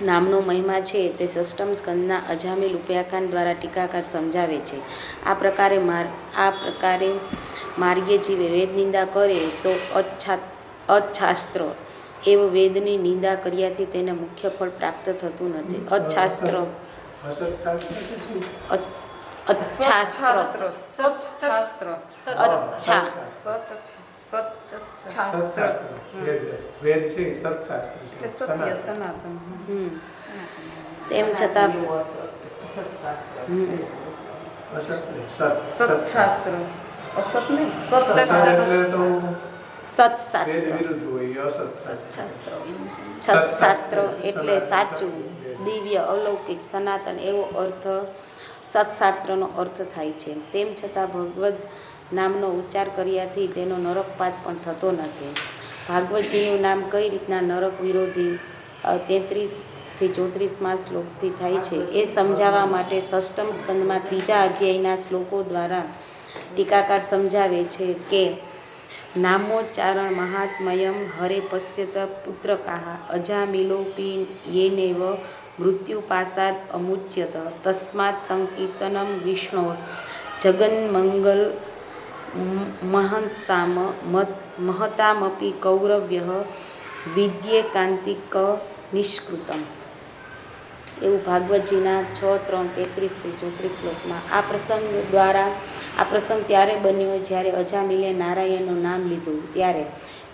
E: નામનો મહિમા છે તે ષષ્ઠમ સ્કંદના અજામિલ ઉપાખ્યાન દ્વારા ટીકાકાર સમજાવે છે. આ પ્રકારે માર્ગે જીવે વેદ નિંદા કરે તો અછાસ્ત્ર એવો વેદની નિંદા કર્યાથી તેને મુખ્ય ફળ પ્રાપ્ત થતું નથી. અછાસ્ત્ર તેમ છતાં
C: સત્શાસ્ત્ર અસત નહીં
E: સત્શાસ્ત્ર એટલે સાચું, દિવ્ય, અલૌકિક, સનાતન એવો અર્થ સત્શાસ્ત્રનો અર્થ થાય છે. તેમ છતાં ભગવદ નામનો ઉચ્ચાર કર્યાથી તેનો નરકપાત પણ થતો નથી. ભાગવતજીનું નામ કઈ રીતના નરક વિરોધી 33થી 34માં શ્લોકથી થાય છે એ સમજાવવા માટે ષષ્ઠમ સ્કંદમાં 3જા અધ્યાયના શ્લોકો દ્વારા ટીકાકાર સમજાવે છે કે નામોચ્ચારણ મહાત્મયમ હરે પશ્યત પુત્રકાહ અજામિલોપી યેનેવ મૃત્યુપાસાદ અમુચ્યત તસ્માત સંકીર્તનમ વિષ્ણો જગન્મંગલ મહંસામ મહતામપી કૌરવ્ય વિદ્યેકાંતિક નિષ્કૃતમ. એવું ભાગવતજીના 6:3-33-34 શ્લોકમાં આ પ્રસંગ ત્યારે બન્યો જ્યારે અજામિલે નારાયણનું નામ લીધું. ત્યારે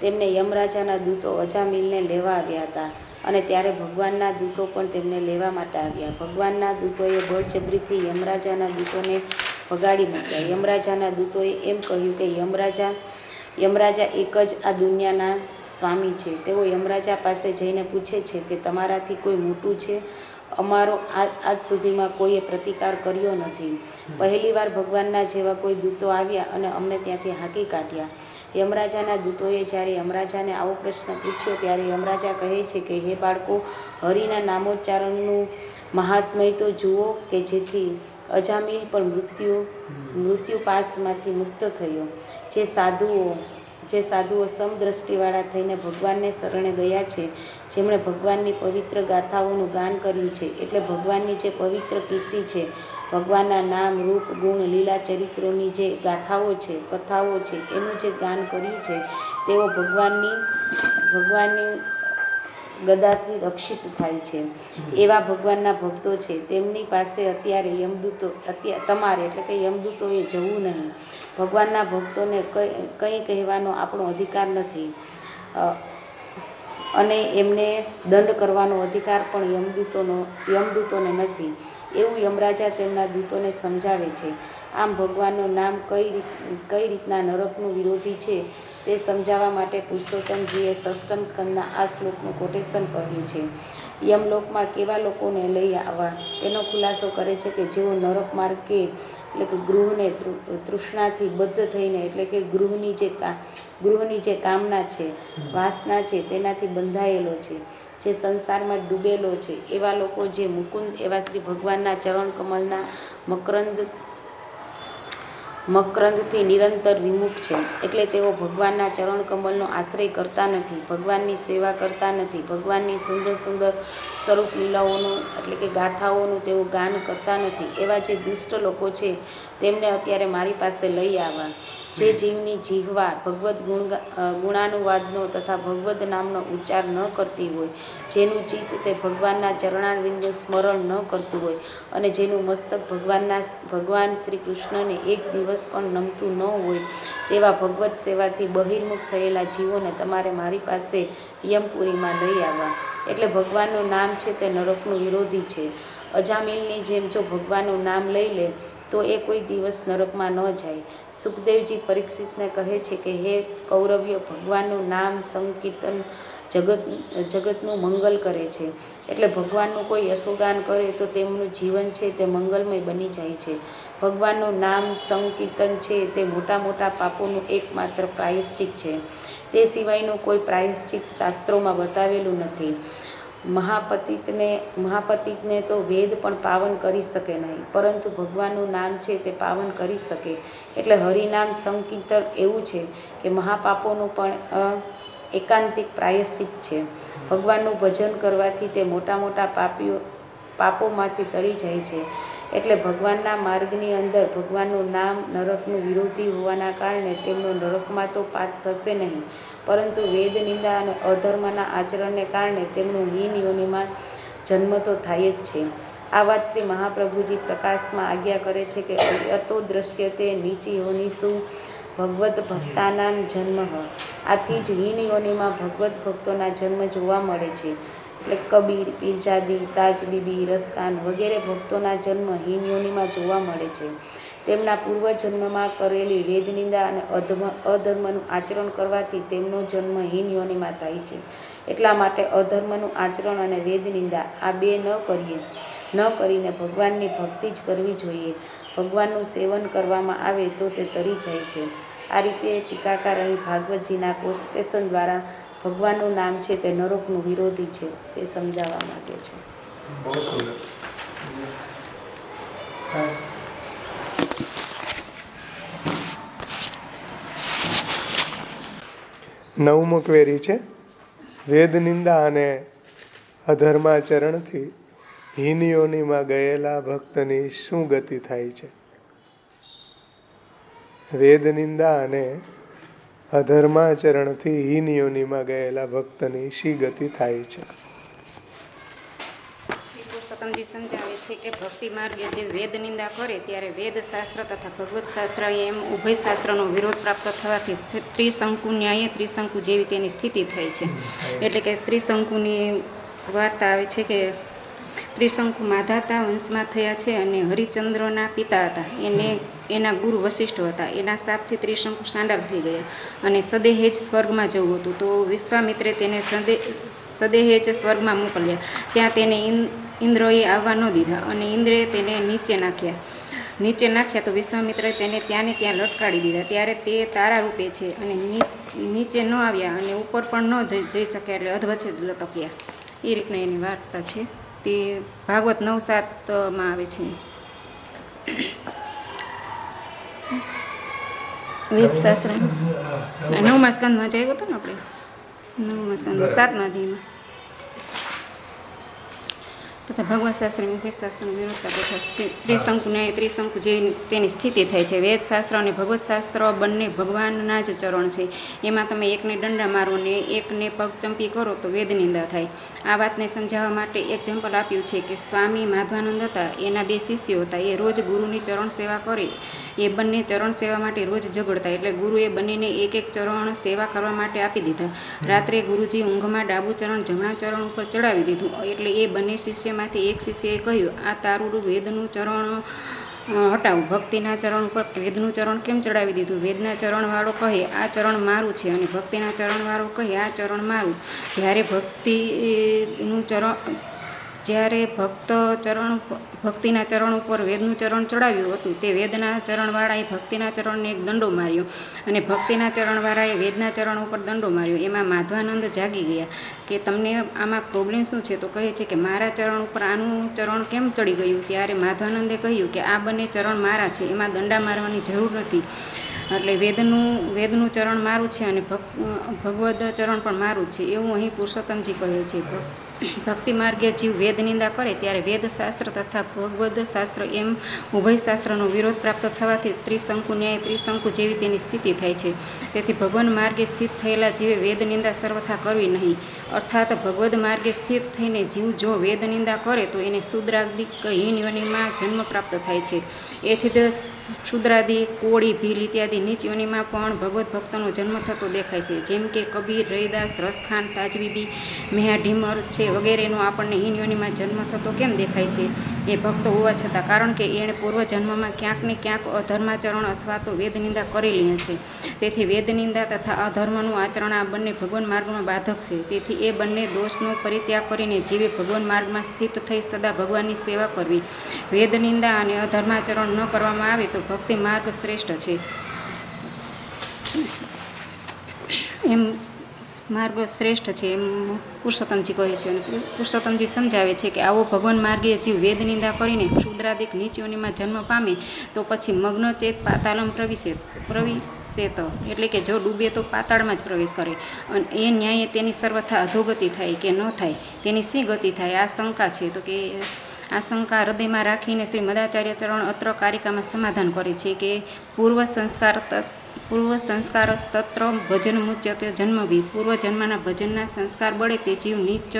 E: તેમને યમરાજાના દૂતો અજામિલને લેવા આવ્યા હતા અને ત્યારે ભગવાનના દૂતો પણ તેમને લેવા માટે આવ્યા. ભગવાનના દૂતોએ બળજબરીથી યમરાજાના દૂતોને ભગાડી મૂક્યા. યમરાજાના દૂતોએ એમ કહ્યું કે યમરાજા એક જ આ દુનિયાના સ્વામી છે. તેઓ યમરાજા પાસે જઈને પૂછે છે કે તમારાથી કોઈ મોટું છે? અમારો આજ સુધીમાં કોઈએ પ્રતિકાર કર્યો નથી. પહેલીવાર ભગવાનના જેવા કોઈ દૂતો આવ્યા અને અમને ત્યાંથી હાંકી કાઢ્યા. યમરાજાના દૂતોએ જ્યારે યમરાજાને આવો પ્રશ્ન પૂછ્યો ત્યારે યમરાજા કહે છે કે હે બાળકો, હરિના નામોચ્ચારણનું મહાત્મય તો જુઓ કે જેથી અજામિલ પણ મૃત્યુપાસમાંથી મુક્ત થયો. જે સાધુઓ સમદ્રષ્ટિવાળા થઈને ભગવાનને શરણે ગયા છે, જેમણે ભગવાનની પવિત્ર ગાથાઓનું ગાન કર્યું છે, એટલે ભગવાનની જે પવિત્ર કીર્તિ છે, ભગવાનના નામ, રૂપ, ગુણ, લીલા, ચરિત્રોની જે ગાથાઓ છે, કથાઓ છે, એનું જે ગાન કર્યું છે, તેઓ ભગવાનની ગદાથી રક્ષિત થાય છે. એવા ભગવાનના ભક્તો છે, તેમની પાસે અત્યારે તમારે એટલે કે યમદૂતોએ જવું નહીં. ભગવાનના ભક્તોને કંઈ કહેવાનો આપણો અધિકાર નથી અને એમને દંડ કરવાનો અધિકાર પણ યમદૂતોને નથી. એવું યમરાજા તેમના દૂતોને સમજાવે છે. આમ ભગવાનનું નામ કઈ રીતના નરકનું વિરોધી છે તે સમજાવવા માટે પુરુષોત્તમજીએ ષષ્ઠમ સ્કંદના આ શ્લોકનું કોટેશન કર્યું છે. યમલોકમાં કેવા લોકોને લઈ આવવા તેનો ખુલાસો કરે છે કે જેઓ નરક માર્ગે એટલે કે ગૃહને તૃષ્ણાથી બદ્ધ થઈને એટલે કે ગૃહની જે કામના છે, વાસના છે, તેનાથી બંધાયેલો છે, જે સંસારમાં ડૂબેલો છે, એવા લોકો જે મુકુંદ એવા શ્રી ભગવાનના ચરણ કમલના મકરંદથી નિરંતર વિમુખ છે. એટલે તેઓ ભગવાનના ચરણ કમલનો આશ્રય કરતા નથી, ભગવાનની સેવા કરતા નથી, ભગવાનની સુંદર સુંદર સ્વરૂપ લીલાઓનું એટલે કે ગાથાઓનું તેઓ ગાન કરતા નથી. એવા જે દુષ્ટ લોકો છે તેમને અત્યારે મારી પાસે લઈ આવવા. જે જીવની જીહવા ભગવદ્ ગુણાનુવાદનો તથા ભગવદ્ નામનો ઉચ્ચાર ન કરતી હોય, જેનું ચિત્ત તે ભગવાનના ચરણારવિંદનું સ્મરણ ન કરતું હોય અને જેનું મસ્તક ભગવાન શ્રી કૃષ્ણને એક દિવસ પણ નમતું ન હોય, તેવા ભગવત સેવાથી બહિર્મુખ થયેલા જીવોને તમારે મારી પાસે યમપુરીમાં લઈ આવવા. એટલે ભગવાનનું નામ છે તે નરકનું વિરોધી છે. અજામિલની જેમ જો ભગવાનનું નામ લઈ લે તો એ કોઈ દિવસ નરકમાં ન જાય. સુખદેવજી પરીક્ષિતને કહે છે કે હે કૌરવ્ય, ભગવાનનું નામ સંકીર્તન જગતનું મંગલ કરે છે. એટલે ભગવાનનું કોઈ યશોગાન કરે તો તેમનું જીવન છે તે મંગલમય બની જાય છે. ભગવાનનું નામ સંકીર્તન છે તે મોટા મોટા પાપોનું એકમાત્ર પ્રાયશ્ચિત છે. તે સિવાયનું કોઈ પ્રાયશ્ચિત શાસ્ત્રોમાં બતાવેલું નથી. મહાપતિતને તો વેદ પણ પાવન કરી શકે નહીં, પરંતુ ભગવાનનું નામ છે તે પાવન કરી શકે. એટલે હરિનામ સંકીર્તન એવું છે કે મહાપાપોનું પણ એકાંતિક પ્રાયશ્ચિત છે. ભગવાનનું ભજન કરવાથી તે મોટા મોટા પાપોમાંથી તરી જાય છે. એટલે ભગવાનના માર્ગની અંદર ભગવાનનું નામ નરકનું વિરોધી હોવાના કારણે તેમનો નરકમાં તો પાત થશે નહીં, પરંતુ વેદ નિંદા અને અધર્મના આચરણને કારણે તેમનું હીન યોનિમાં જન્મ તો થાય જ છે. આ વાત શ્રી મહાપ્રભુજી પ્રકાશમાં આજ્ઞા કરે છે કે અતો દ્રશ્યતે નીચી યોનિષુ ભગવત ભક્તાનામ જન્મ. આથી જ હીન યોનિમાં ભગવત ભક્તોના જન્મ જોવા મળે છે. એટલે કબીર, પીરજાદી, તાજબીબી, રસકાન વગેરે ભક્તોના જન્મ હીન યોનિમાં જોવા મળે છે. તેમના પૂર્વજન્મમાં કરેલી વેદનિંદા અને અધર્મનું આચરણ કરવાથી તેમનો જન્મ હીન યોનિમાં થાય છે. એટલા માટે અધર્મનું આચરણ અને વેદનિંદા આ બે ન કરીને ભગવાનની ભક્તિ જ કરવી જોઈએ. ભગવાનનું સેવન કરવામાં આવે તો તે તરી જાય છે. આ રીતે ટીકાકાર અહીં ભાગવતજીના કોટેશન દ્વારા ભગવાનનું નામ છે તે નરકનું વિરોધી છે તે સમજાવવા માટે છે.
A: બહુ સુંદર. નવમો ક્વેરી છે, વેદ નિંદા અને અધર્માચરણથી હીન યોનિમાં ગયેલા ભક્તની શું ગતિ થાય છે? વેદ નિંદા અને અધર્માચરણથી હીન યોનિમાં ગયેલા ભક્તની શી ગતિ થાય છે?
D: પુરુષોત્તમજી સમજાવે છે કે ભક્તિ માર્ગે જે વેદ નિંદા કરે ત્યારે વેદ શાસ્ત્ર તથા ભગવત શાસ્ત્ર એમ ઉભય શાસ્ત્રનો વિરોધ પ્રાપ્ત થવાથી ત્રિશંકુ ન્યાયે ત્રિશંકુ જેવી તેની સ્થિતિ થઈ છે. એટલે કે ત્રિશંકુની વાર્તા આવે છે કે ત્રિશંકુ માધાતા વંશમાં થયા છે અને હરિચંદ્રના પિતા હતા. એના ગુરુ વશિષ્ઠ હતા. એના શાપથી ત્રિશંકુ સાંડાલ થઈ ગયા અને સદેહે જ સ્વર્ગમાં જવું હતું. તો વિશ્વામિત્રે તેને સદેહે જ સ્વર્ગમાં મોકલ્યા. ત્યાં તેને ઇન્દ્રએ આવવા ન દીધા અને ઇન્દ્રે તેને નીચે નાખ્યા તો વિશ્વામિત્રે તેને ત્યાં લટકાડી દીધા. ત્યારે તે તારા રૂપે છે અને નીચે ન આવ્યા અને ઉપર પણ ન જઈ શક્યા, એટલે અધવચ્ચે જ લટક્યા. એ રીતના એની વાર્તા છે. તે ભાગવત 9:7 આવે છે. વેદશાસ્ત્ર 9મા સ્કંદમાં જઈ હતો ને આપણે 9મા સ્કંદમાં 7મા અધ્યાયમાં તથા ભગવત શાસ્ત્ર શાસ્ત્રનો વિરોધતા તથા ત્રિશંકુ ન્યાય ત્રિશંકુ જેવી તેની સ્થિતિ થાય છે. વેદશાસ્ત્ર અને ભગવત શાસ્ત્ર બંને ભગવાનના જ ચરણ છે. એમાં તમે એકને દંડા મારો ને એકને પગચંપી કરો તો વેદ નિંદા થાય. આ વાતને સમજાવવા માટે એક્ઝામ્પલ આપ્યું છે કે સ્વામી માધવાનંદ હતા, એના 2 શિષ્યો હતા. એ રોજ ગુરુની ચરણ સેવા કરે. એ બંને ચરણ સેવા માટે રોજ ઝઘડતા, એટલે ગુરુએ બંનેને એક ચરણ સેવા કરવા માટે આપી દીધા. રાત્રે ગુરુજી ઊંઘમાં ડાબું ચરણ જમણા ચરણ ઉપર ચડાવી દીધું. એટલે એ બંને શિષ્યમાંથી એક શિષ્યએ કહ્યું, આ તારું વેદનું ચરણ હટાવ. ભક્તિના ચરણ ઉપર વેદનું ચરણ કેમ ચડાવી દીધું? વેદના ચરણવાળો કહે આ ચરણ મારું છે અને ભક્તિના ચરણવાળો કહે આ ચરણ મારું. જ્યારે ભક્તિના ચરણ ઉપર વેદનું ચરણ ચડાવ્યું હતું તે વેદના ચરણવાળાએ ભક્તિના ચરણને એક દંડો માર્યો અને ભક્તિના ચરણવાળાએ વેદના ચરણ ઉપર દંડો માર્યો. એમાં માધવાનંદ જાગી ગયા કે તમને આમાં પ્રોબ્લેમ શું છે? તો કહે છે કે મારા ચરણ ઉપર આનું ચરણ કેમ ચડી ગયું? ત્યારે માધવાનંદે કહ્યું કે આ બંને ચરણ મારા છે, એમાં દંડા મારવાની જરૂર નથી. એટલે વેદનું ચરણ મારું છે અને ભગવદ ચરણ પણ મારું છે, એવું અહીં પુરુષોત્તમજી કહે છે. ભક્તિ માર્ગે જીવ વેદ નિંદા કરે ત્યારે વેદશાસ્ત્ર તથા ભગવદ શાસ્ત્ર એમ ઉભય શાસ્ત્રનો વિરોધ પ્રાપ્ત થવાથી ત્રિશંકુ ન્યાય ત્રિશંકુ જેવી તેની સ્થિતિ થાય છે. તેથી ભગવાન માર્ગે સ્થિત થયેલા જીવે વેદ નિંદા સર્વથા કરવી નહીં. અર્થાત ભગવદ માર્ગે સ્થિત થઈને જીવ જો વેદ નિંદા કરે તો એને શુદ્રાદિક હીન યોનિમાં જન્મ પ્રાપ્ત થાય છે. એથી જ શુદ્રાદિ, કોળી, ભીલ ઇત્યાદિ નીચ યોનિમાં પણ ભગવત ભક્તનો જન્મ થતો દેખાય છે. જેમ કે કબીર, રૈદાસ, રસખાન, તાજબીબી, મેહા ઢીમર છે વગેરેનો આપણને હીન યોનિમાં જન્મ થતો કેમ દેખાય છે? એ ભક્ત હોવા છતાં, કારણ કે એણે પૂર્વજન્મમાં ક્યાંક ને ક્યાંક અધર્માચરણ અથવા તો વેદ નિંદા કરેલી છે. તેથી વેદ નિંદા તથા અધર્મનું આચરણ આ બંને ભગવાન માર્ગમાં બાધક છે. તેથી એ બંને દોષનો પરિત્યાગ કરીને જીવે ભગવાન માર્ગમાં સ્થિત થઈ સદા ભગવાનની સેવા કરવી. વેદ નિંદા અને અધર્માચરણ ન કરવામાં આવે તો ભક્તિ માર્ગ શ્રેષ્ઠ છે. એમ માર્ગ શ્રેષ્ઠ છે એમ પુરુષોત્તમજી કહે છે. અને પુરુષોત્તમજી સમજાવે છે કે આવો ભગવાન માર્ગીય જીવ વેદ નિંદા કરીને ક્ષુદ્રાદિક નીચયોનીમાં જન્મ પામે તો પછી મગ્ન ચેત પાતાળમ પ્રવિશેત, એટલે કે જો ડૂબે તો પાતાળમાં જ પ્રવેશ કરે. અને એ ન્યાયે તેની સર્વથા અધોગતિ થાય કે ન થાય, તેની શી ગતિ થાય? આ શંકા છે. તો કે આ શંકા હૃદયમાં રાખીને શ્રી મદાચાર્ય ચરણ અત્ર કારિકામાં સમાધાન કરે છે કે પૂર્વ સંસ્કારસ્તત્ર ભજન મુચ્યતે જન્મભી, પૂર્વ જન્મના ભજનના સંસ્કાર બળે તે જીવ નીચ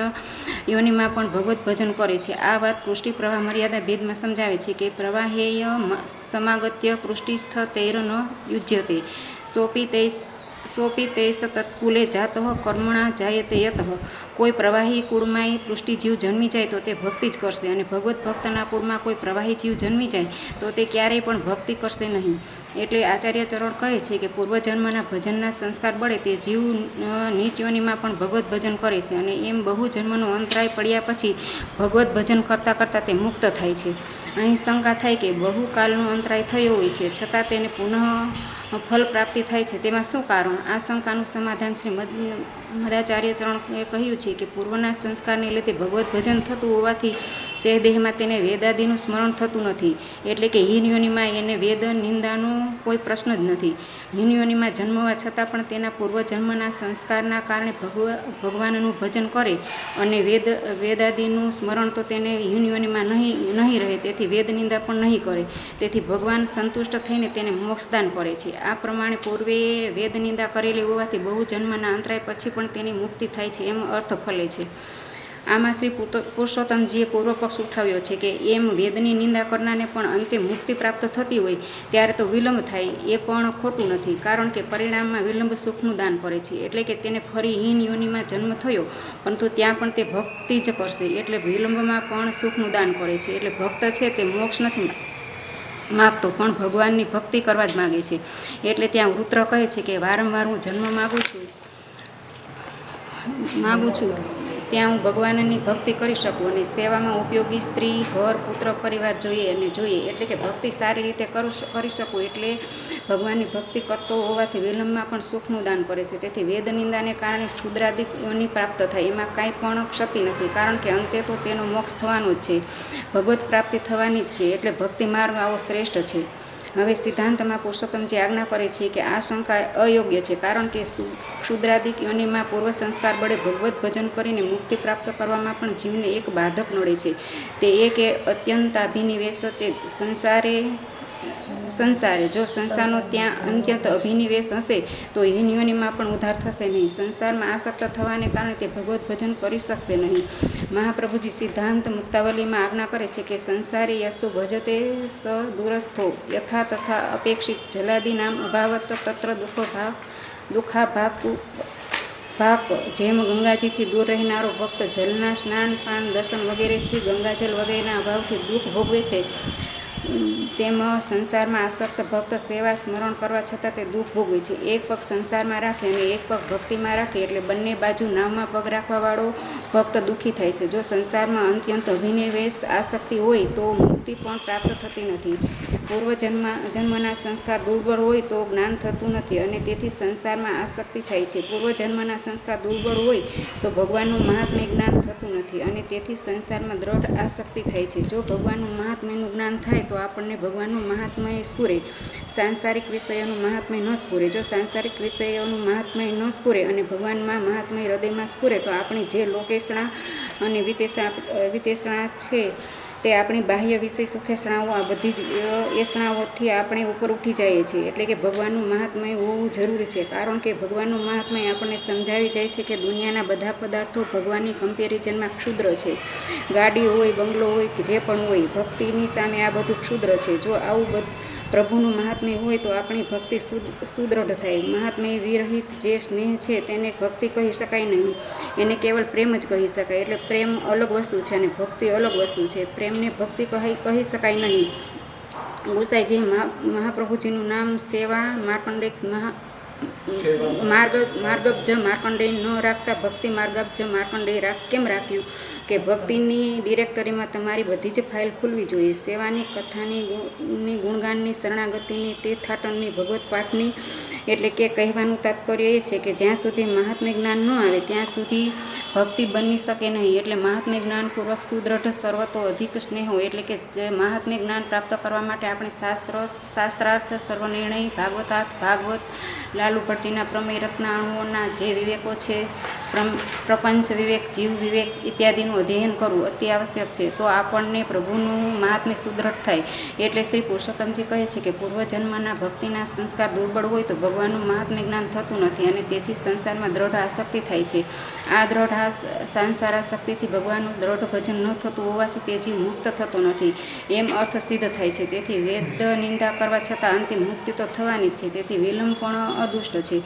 D: યોનિમાં પણ ભગવત ભજન કરે છે. આ વાત પૃષ્ટિ પ્રવાહ મર્યાદા ભેદમાં સમજાવે છે કે પ્રવાહેય સમાગત્ય પૃષ્ટિસ્થ તૈર ન યુજ્યતે સોપી તૈસ તત્કુલે જાત કર્મણા જાયતે યત. કોઈ પ્રવાહી કુળમાં પૃષ્ટિ જીવ જન્મી જાય તો તે ભક્તિ જ કરશે, અને ભગવત ભક્તના કુળમાં કોઈ પ્રવાહી જીવ જન્મી જાય તો તે ક્યારેય પણ ભક્તિ કરશે નહીં. એટલે આચાર્ય ચરણ કહે છે કે પૂર્વજન્મના ભજનના સંસ્કાર બળે તે જીવ નીચ યોનિમાં પણ ભગવત ભજન કરે છે, અને એમ બહુ જન્મનો અંતરાય પડ્યા પછી ભગવત ભજન કરતાં કરતાં તે મુક્ત થાય છે. અહીં શંકા થાય કે બહુ કાળનો અંતરાય થયો હોય છે છતાં તેને પુનઃ ફલ પ્રાપ્તિ થાય છે, તેમાં શું કારણ? આ શંકાનું સમાધાન શ્રી મદાચાર્ય ચરણે કહ્યું છે કે પૂર્વના સંસ્કારને લીધે ભગવત ભજન થતું હોવાથી તે દેહમાં તેને વેદાદિનું સ્મરણ થતું નથી, એટલે કે હીન યોનિમાં એને વેદ નિંદાનો કોઈ પ્રશ્ન જ નથી. હીન યોનિમાં જન્મવા છતાં પણ તેના પૂર્વજન્મના સંસ્કારના કારણે ભગવાનનું ભજન કરે અને વેદાદિનું સ્મરણ તો તેને હીન યોનિમાં નહીં રહે, તેથી વેદ નિંદા પણ નહીં કરે. તેથી ભગવાન સંતુષ્ટ થઈને તેને મોક્ષદાન કરે છે. આ પ્રમાણે પૂર્વે વેદ નિંદા કરેલી હોવાથી બહુ જન્મના અંતરાય પછી પણ તેની મુક્તિ થાય છે એમ અર્થ ફલે છે. આમાં શ્રી પુરુષોત્તમજીએ પૂર્વ પક્ષ ઉઠાવ્યો છે કે એમ વેદની નિંદા કરનારને પણ અંતે મુક્તિ પ્રાપ્ત થતી હોય ત્યારે તો વિલંબ થાય એ પણ ખોટું નથી, કારણ કે પરિણામમાં વિલંબ સુખનું દાન કરે છે. એટલે કે તેને ફરી હીન યોનિમાં જન્મ થયો પરંતુ ત્યાં પણ તે ભક્તિ જ કરશે, એટલે વિલંબમાં પણ સુખનું દાન કરે છે. એટલે ભક્ત છે તે મોક્ષ નથી માગતો પણ ભગવાનની ભક્તિ કરવા જ માગે છે. એટલે ત્યાં વૃત્ર કહે છે કે વારંવાર હું જન્મ માગું છું ત્યાં હું ભગવાનની ભક્તિ કરી શકું અને સેવામાં ઉપયોગી સ્ત્રી, ઘર, પુત્ર, પરિવાર જોઈએ. એટલે કે ભક્તિ સારી રીતે કરી શકું, એટલે ભગવાનની ભક્તિ કરતો હોવાથી વિલંબમાં પણ સુખનું દાન કરે છે. તેથી વેદ નિંદાને કારણે ક્ષુદ્રાદિક યોનિ પ્રાપ્ત થાય એમાં કાંઈ પણ ક્ષતિ નથી, કારણ કે અંતે તો તેનો મોક્ષ થવાનો જ છે, ભગવત પ્રાપ્તિ થવાની જ છે. એટલે ભક્તિ માર્ગ આવો શ્રેષ્ઠ છે. હવે સિદ્ધાંતમાં પુરુષોત્તમજી આજ્ઞા કરે છે કે આ શંકા અયોગ્ય છે, કારણ કે ક્ષુદ્રાદિક યોનિમાં પૂર્વ સંસ્કાર બળે ભગવત ભજન કરીને મુક્તિ પ્રાપ્ત કરવામાં પણ જીવને એક બાધક નડે છે. તે એક અત્યંતાભિનિવેશ ચેત સંસારે જો સંસારનો ત્યાં અત્યંત અભિનિવેશ હશે તો હીન યોનિમાં પણ ઉદ્ધાર થશે નહીં. સંસારમાં આસક્ત થવાને કારણે તે ભગવત ભજન કરી શકશે નહીં. મહાપ્રભુજી સિદ્ધાંત મુક્તાવલીમાં આજ્ઞા કરે છે કે સંસારી યસ્તુ ભજતે સ દૂરસ્થો યથા તથા અપેક્ષિત જલાદી નામ અભાવત તત્ર દુઃખા ભાક. જેમ ગંગાજીથી દૂર રહેનારો ભક્ત જલના સ્નાન, પાન, દર્શન વગેરેથી ગંગાજલ વગેરેના અભાવથી દુઃખ ભોગવે છે, તેમ સંસારમાં આસક્ત ભક્ત સેવા સ્મરણ કરવા છતાં તે દુઃખ ભોગવે છે. એક પગ સંસારમાં રાખે અને એક પગ ભક્તિમાં રાખે એટલે બંને બાજુ નાવમાં પગ રાખવાવાળો ભક્ત દુઃખી થાય છે. જો સંસારમાં અત્યંત અભિનિવેશ આસક્તિ હોય તો મુક્તિ પણ પ્રાપ્ત થતી નથી. પૂર્વજન્મના સંસ્કાર દુર્બળ હોય તો જ્ઞાન થતું નથી અને તેથી સંસારમાં આસક્તિ થાય છે. પૂર્વજન્મના સંસ્કાર દુર્બળ હોય તો ભગવાનનું મહાત્મ્ય જ્ઞાન થતું નથી અને તેથી સંસારમાં દ્રઢ આસક્તિ થાય છે. જો ભગવાનનું મહાત્મ્યનું જ્ઞાન થાય તો આપણને ભગવાનનું મહાત્મ્ય સ્ફુરે, સાંસારિક વિષયોનું મહાત્મ્ય ન સ્ફુરે. જો સાંસારિક વિષયોનું મહાત્મ્ય ન સ્ફુરે અને ભગવાનમાં મહાત્મ્ય હૃદયમાં સ્ફુરે તો આપણી જે લોકેશણા અને વિતેષણા છે તે આપણી બાહ્ય વિષય સુખેષણાઓ આ બધી જ એષણાઓથી આપણે ઉપર ઉઠી જઈએ છીએ. એટલે કે ભગવાનનું મહાત્મ્ય હોવું જરૂરી છે, કારણ કે ભગવાનનું મહાત્મ્ય આપણને સમજાવી જાય છે કે દુનિયાના બધા પદાર્થો ભગવાનની કમ્પેરિઝનમાં ક્ષુદ્ર છે. ગાડી હોય, બંગલો હોય કે જે પણ હોય, ભક્તિની સામે આ બધું ક્ષુદ્ર છે. જો આવું પ્રભુનું મહાત્મ્ય હોય તો આપણી ભક્તિ સુદૃઢ થાય. મહાત્મ્ય વિરહિત જે સ્નેહ છે તેને ભક્તિ કહી શકાય નહીં, એને કેવલ પ્રેમ જ કહી શકાય. એટલે પ્રેમ અલગ વસ્તુ છે અને ભક્તિ અલગ વસ્તુ છે. પ્રેમને ભક્તિ કહી શકાય નહીં. ગોસાઈજી મહાપ્રભુજીનું નામ સેવા માર્ગબ્જ માર્કંડેય ન રાખતા ભક્તિ માર્ગબ્જ માર્કંડેય કેમ રાખ્યું? કે ભક્તિની ડિરેક્ટરીમાં તમારી બધી જ ફાઇલ ખુલવી જોઈએ. સેવાની, કથાની, ગુણગાનની, શરણાગતિની, તીર્થાટનની, ભગવત પાઠની એટલે કે કહેવાનું તાત્પર્ય એ છે કે જ્યાં સુધી મહાત્મ્ય જ્ઞાન ન આવે ત્યાં સુધી ભક્તિ બની શકે નહીં. એટલે મહાત્મ્ય જ્ઞાનપૂર્વક સુદૃઢ સર્વતો અધિક સ્નેહો, એટલે કે જે મહાત્મ્ય જ્ઞાન પ્રાપ્ત કરવા માટે આપણે શાસ્ત્રાર્થ, સર્વનિર્ણય, ભાગવતાર્થ, ભાગવત, લાલુ ભટજીના પ્રમેય રત્નાણુઓના જે વિવેકો છે, પ્રપંચ વિવેક, જીવ વિવેક ઇત્યાદિનું અધ્યયન કરવું અતિ આવશ્યક છે. તો આપણને પ્રભુનું મહાત્મ્ય સુદૃઢ થાય. એટલે શ્રી પુરુષોત્તમજી કહે છે કે પૂર્વજન્મના ભક્તિના સંસ્કાર દુર્બળ હોય તો ભગવાનનું મહાત્મ્ય જ્ઞાન થતું નથી અને તેથી સંસારમાં દ્રઢ આસક્તિ થાય છે. આ દ્રઢ સંસાર આસક્તિથી ભગવાનનું દ્રઢ ભજન ન થતું હોવાથી તે જીવ મુક્ત થતો નથી એમ અર્થ સિદ્ધ થાય છે. તેથી વેદ નિંદા કરવા છતાં અંતિમ મુક્તિ તો થવાની જ છે. તેથી વિલંબ પણ અદુષ્ટ છે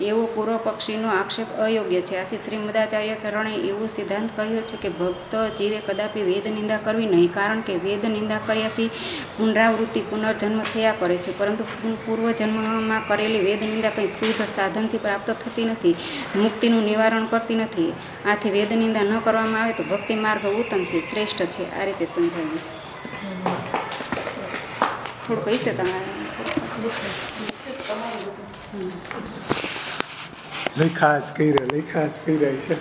D: એવો પૂર્વ પક્ષીનો આક્ષેપ અયોગ્ય છે. આથી શ્રીમદાચાર્ય ચરણે એવો સિદ્ધાંત કહ્યો છે કે ભક્ત જીવે કદાપી વેદ નિંદા કરવી નહીં, કારણ કે વેદ નિંદા કર્યાથી પુનરાવૃત્તિ પુનર્જન્મ થયા કરે છે, પરંતુ પૂર્વજન્મમાં કરેલી વેદ નિંદા કંઈ શુદ્ધ સાધનથી પ્રાપ્ત થતી નથી, મુક્તિનું નિવારણ કરતી નથી. આથી વેદ નિંદા ન કરવામાં આવે તો ભક્તિ માર્ગ ઉત્તમ છે, શ્રેષ્ઠ છે. આ રીતે સમજાવ્યું છે. થોડું કહીશે તમારે?
A: લખાશ કહી રહી છે.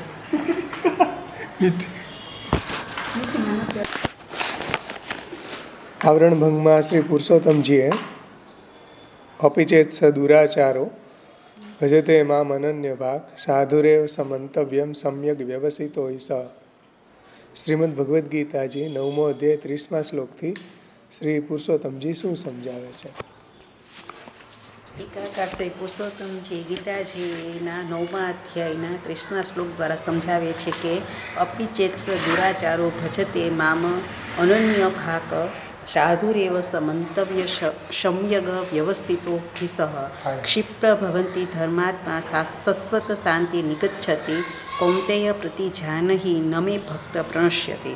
A: આવરણ ભંગમાં શ્રી પુરુષોત્તમજીએ અપિચેત સ દુરાચારો ભજતે મામ અનન્ય ભાગ સાધુરેવ સમંતવ્યમ સમ્યક વ્યવસિતો હિ સ. શ્રીમદ ભગવદ્ ગીતાજી 9મો અધ્યાય 30મા શ્લોકથી શ્રી પુરુષોત્તમજી શું સમજાવે છે?
B: ટીકાકાર શ્રી પુરુષોત્તમજી ગીતાજીના 9મા અધ્યાયના 30મા શ્લોક દ્વારા સમજાવે છે કે અપિચેત્સ દુરાચારો ભજતે મામ અનન્ય ભાક સાધુરેવ સમંતવ્ય સમ્યગ વ્યવસ્થિતો હિસઃ ક્ષિપ્ર ભવંતિ ધર્માત્મા શાશ્વત શાંતિ નિગચ્છતિ કૌંતેય પ્રતિજાનહિ નમે ભક્ત પ્રણશ્યતિ.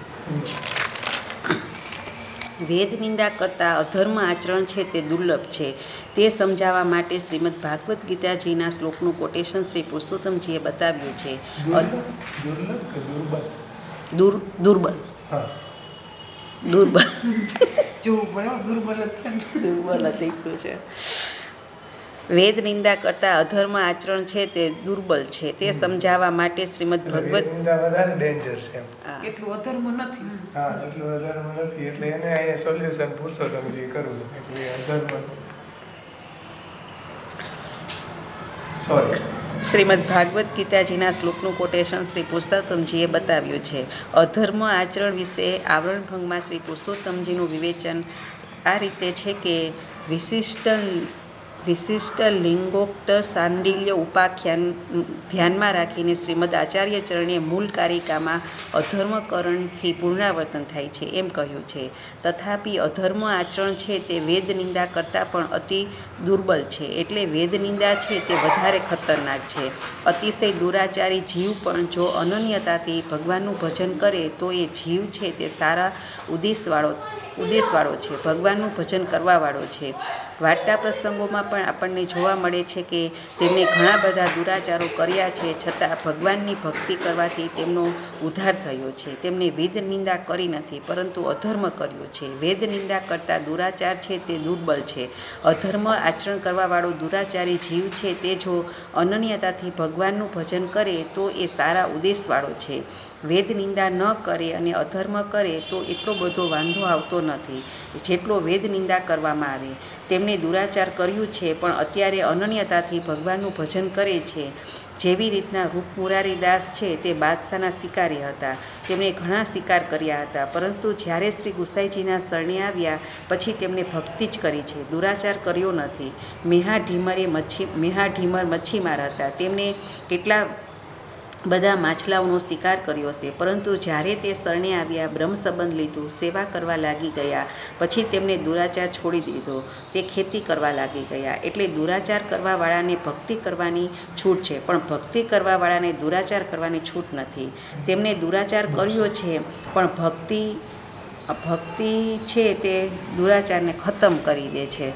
B: વેદ નિંદા કરતાં અધર્મ આચરણ છે તે દુર્લભ છે તે સમજાવવા માટે શ્રીમદ ભાગવદ્ ગીતાજીના શ્લોકનું કોટેશન શ્રી પુરુષોત્તમજીએ બતાવ્યું છે. દુર્બલ લખ્યું છે. વેદ નિંદા કરતા અધર્મ આચરણ છે તે દુર્બલ છે તે સમજાવવા માટે શ્રીમદ ભગવદ્
A: વધારે ડેન્જર છે.
C: એટલું અધર્મ નથી.
A: એટલું અધર્મ નથી એટલે એને અહીંયા સોલ્યુશન પુરુષોત્તમજી કરવું. એટલે અધર્મ
B: શ્રીમદ ભાગવદ્ ગીતાજીના શ્લોકનું કોટેશન શ્રી પુરુષોત્તમજીએ બતાવ્યું છે. અધર્મ આચરણ વિશે આવરણ ભંગમાં શ્રી પુરુષોત્તમજીનું વિવેચન આ રીતે છે કે વિશિષ્ટ લિંગોક્ત સાંડિલ્ય ઉપાખ્યાન ધ્યાનમાં રાખીને શ્રીમદ આચાર્ય ચરણે મૂળ કારિકામાં અધર્મકરણથી પુનરાવર્તન થાય છે એમ કહ્યું છે. તથાપિ અધર્મ આચરણ છે તે વેદ નિંદા કરતાં પણ અતિ દુર્બલ છે. એટલે વેદ નિંદા છે તે વધારે ખતરનાક છે. અતિશય દુરાચારી જીવ પણ જો અનન્યતાથી ભગવાનનું ભજન કરે તો એ જીવ છે તે સારા ઉદ્દેશવાળો છે, ભગવાનનું ભજન કરવાવાળો છે. વાર્તા પ્રસંગોમાં પણ આપણને જોવા મળે છે કે તેમણે ઘણા બધા દુરાચારો કર્યા છે, છતાં ભગવાનની ભક્તિ કરવાથી તેમનો ઉદ્ધાર થયો છે. તેમણે વેદ નિંદા કરી નથી પરંતુ અધર્મ કર્યો છે. વેદ નિંદા કરતા દુરાચાર છે તે દુર્બલ છે. અધર્મ આચરણ કરવાવાળો દુરાચારી જીવ છે તે જો અનન્યતાથી ભગવાનનું ભજન કરે તો એ સારા ઉદ્દેશવાળો છે. વેદ નિંદા ન કરે અને અધર્મ કરે તો એટલો બધો વાંધો આવતો નથી જેટલો વેદ નિંદા કરવામાં આવે. તેમણે દુરાચાર કર્યું છે પણ અત્યારે અનન્યતાથી ભગવાનનું ભજન કરે છે. જેવી રીતના રૂપ મુરારીદાસ છે તે બાદશાહના શિકારી હતા. તેમણે ઘણા શિકાર કર્યા હતા, પરંતુ જ્યારે શ્રી ગુસાઈજીના શરણે આવ્યા પછી તેમણે ભક્તિ જ કરી છે, દુરાચાર કર્યો નથી. મેહા ઢીમર મચ્છીમાર હતા. તેમણે કેટલા બધા માછલાઓનો શિકાર કર્યો છે, પરંતુ જ્યારે તે શરણે આવ્યા, બ્રહ્મ સંબંધ લીધું, સેવા કરવા લાગી ગયા, પછી તેમણે દુરાચાર છોડી દીધો, તે ખેતી કરવા લાગી ગયા. એટલે દુરાચાર કરવાવાળાને ભક્તિ કરવાની છૂટ છે, પણ ભક્તિ કરવાવાળાને દુરાચાર કરવાની છૂટ નથી. તેમણે દુરાચાર કર્યો છે પણ ભક્તિ છે તે દુરાચારને ખતમ કરી દે છે.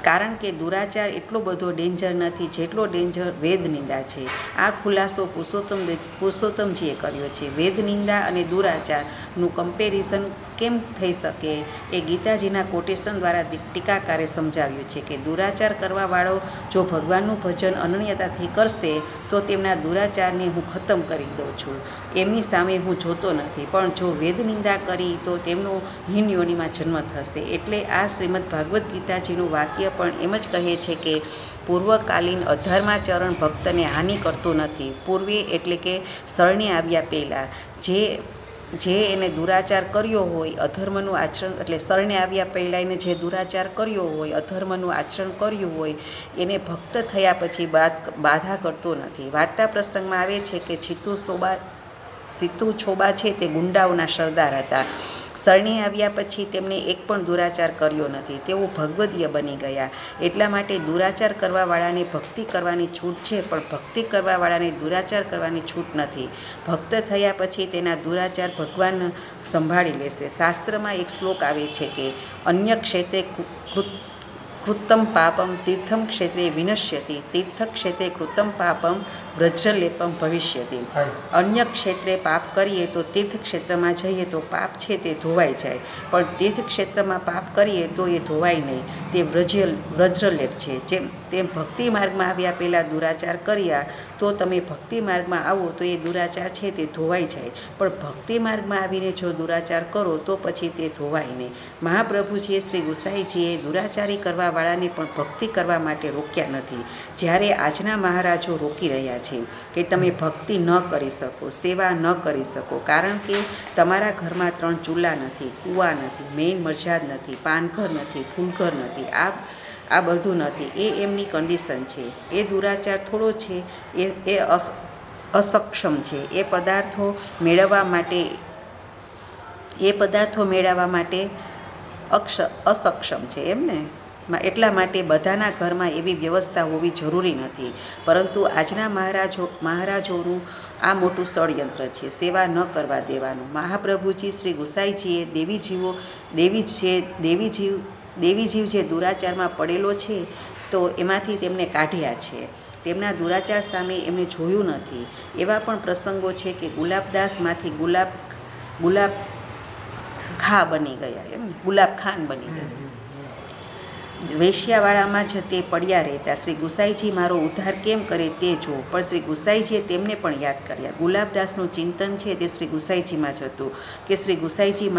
B: કારણ કે દુરાચાર એટલો બધો ડેન્જર નથી જેટલો ડેન્જર વેદ નિંદા છે. આ ખુલાસો પુરુષોત્તમજીએ કર્યો છે. વેદ નિંદા અને દુરાચારનું કમ્પેરિઝન કેમ થઈ શકે એ ગીતાજીના કોટેશન દ્વારા ટીકાકારે સમજાવ્યું છે કે દુરાચાર કરવાવાળો જો ભગવાનનું ભજન અનન્યતાથી કરશે તો તેમના દુરાચારને હું ખતમ કરી દઉં છું, એમની સામે હું જોતો નથી, પણ જો વેદ નિંદા કરી તો તેમનો હીન યોનિમાં જન્મ થશે. એટલે આ શ્રીમદ ભાગવદ્ ગીતાજીનું વાક્ય પણ એમ જ કહે છે કે પૂર્વકાલીન અધર્માચરણ ભક્તને હાનિ કરતો નથી. પૂર્વે એટલે કે શરણે આવ્યા પહેલાં જે એને દુરાચાર કર્યો હોય, અધર્મનું આચરણ એટલે શરણે આવ્યા પહેલાં એને જે દુરાચાર કર્યો હોય, અધર્મનું આચરણ કર્યું હોય, એને ભક્ત થયા પછી બાધા કરતો નથી. વાર્તા પ્રસંગમાં આવે છે કે સીતુ છોબા છે તે ગુંડાઓના સરદાર હતા. શરણે આવ્યા પછી તેમણે એક પણ દુરાચાર કર્યો નથી. તેઓ ભગવદીય બની ગયા. એટલા માટે દુરાચાર કરવાવાળાને ભક્તિ કરવાની છૂટ છે, પણ ભક્તિ કરવાવાળાને દુરાચાર કરવાની છૂટ નથી. ભક્ત થયા પછી તેના દુરાચાર ભગવાન સંભાળી લેશે. શાસ્ત્રમાં એક શ્લોક આવે છે કે અન્ય ક્ષેત્રે કૃતમ પાપમ તીર્થમ ક્ષેત્રે વિનશ્યતિ, તીર્થ ક્ષેત્રે કૃતમ પાપમ વ્રજ્રલેપમ ભવિષ્યતિ. અન્ય ક્ષેત્રે પાપ કરીએ તો તીર્થ ક્ષેત્રમાં જઈએ તો પાપ છે તે ધોવાઈ જાય, પણ તીર્થ ક્ષેત્રમાં પાપ કરીએ તો એ ધોવાય નહીં, તે વ્રજ્રલેપ છે. જેમ તેમ ભક્તિ માર્ગમાં આવ્યા પહેલાં દુરાચાર કર્યા તો તમે ભક્તિ માર્ગમાં આવો તો એ દુરાચાર છે તે ધોવાઈ જાય, પણ ભક્તિ માર્ગમાં આવીને જો દુરાચાર કરો તો પછી તે ધોવાય નહીં. મહાપ્રભુજીએ શ્રી ગુસાઈજીએ દુરાચારી કરવાવાળાને પણ ભક્તિ કરવા માટે રોક્યા નથી. જ્યારે આજના મહારાજો રોકી રહ્યા છે કે તમે ભક્તિ ન કરી શકો, સેવા ન કરી શકો, કારણ કે તમારા ઘરમાં 3 ચૂલા નથી, કૂવા નથી, મેઇન મરજાદ નથી, પાનઘર નથી, ફૂલઘર નથી, આ બધું નથી. એ એમની કન્ડિશન છે. એ દુરાચાર થોડો છે, એ અસક્ષમ છે. એ પદાર્થો મેળવવા માટે અસક્ષમ છે એમને. એટલા માટે બધાના ઘરમાં એવી વ્યવસ્થા હોવી જરૂરી નથી. પરંતુ આજના મહારાજોનું આ મોટું ષડયંત્ર છે, સેવા ન કરવા દેવાનું. મહાપ્રભુજી શ્રી ગુસાઈજીએ દેવી જીવ જે દુરાચારમાં પડેલો છે તો એમાંથી તેમને કાઢ્યા છે. તેમના દુરાચાર સામે એમને જોયું નથી. એવા પણ પ્રસંગો છે કે ગુલાબદાસમાંથી ગુલાબ ખા બની ગયા, એમ ગુલાબ ખાન બની ગયા. વેશ્યાવાળામાં જ તે પડ્યા રહેતા. શ્રી ગુસાઈજી મારો ઉદ્ધાર કેમ કરે તે જો, પણ શ્રી ગુસાઈજીએ તેમને પણ યાદ કર્યા. ગુલાબદાસનું ચિંતન છે તે શ્રી ગુસાઈજીમાં જ હતું કે શ્રી ગુસાઈજી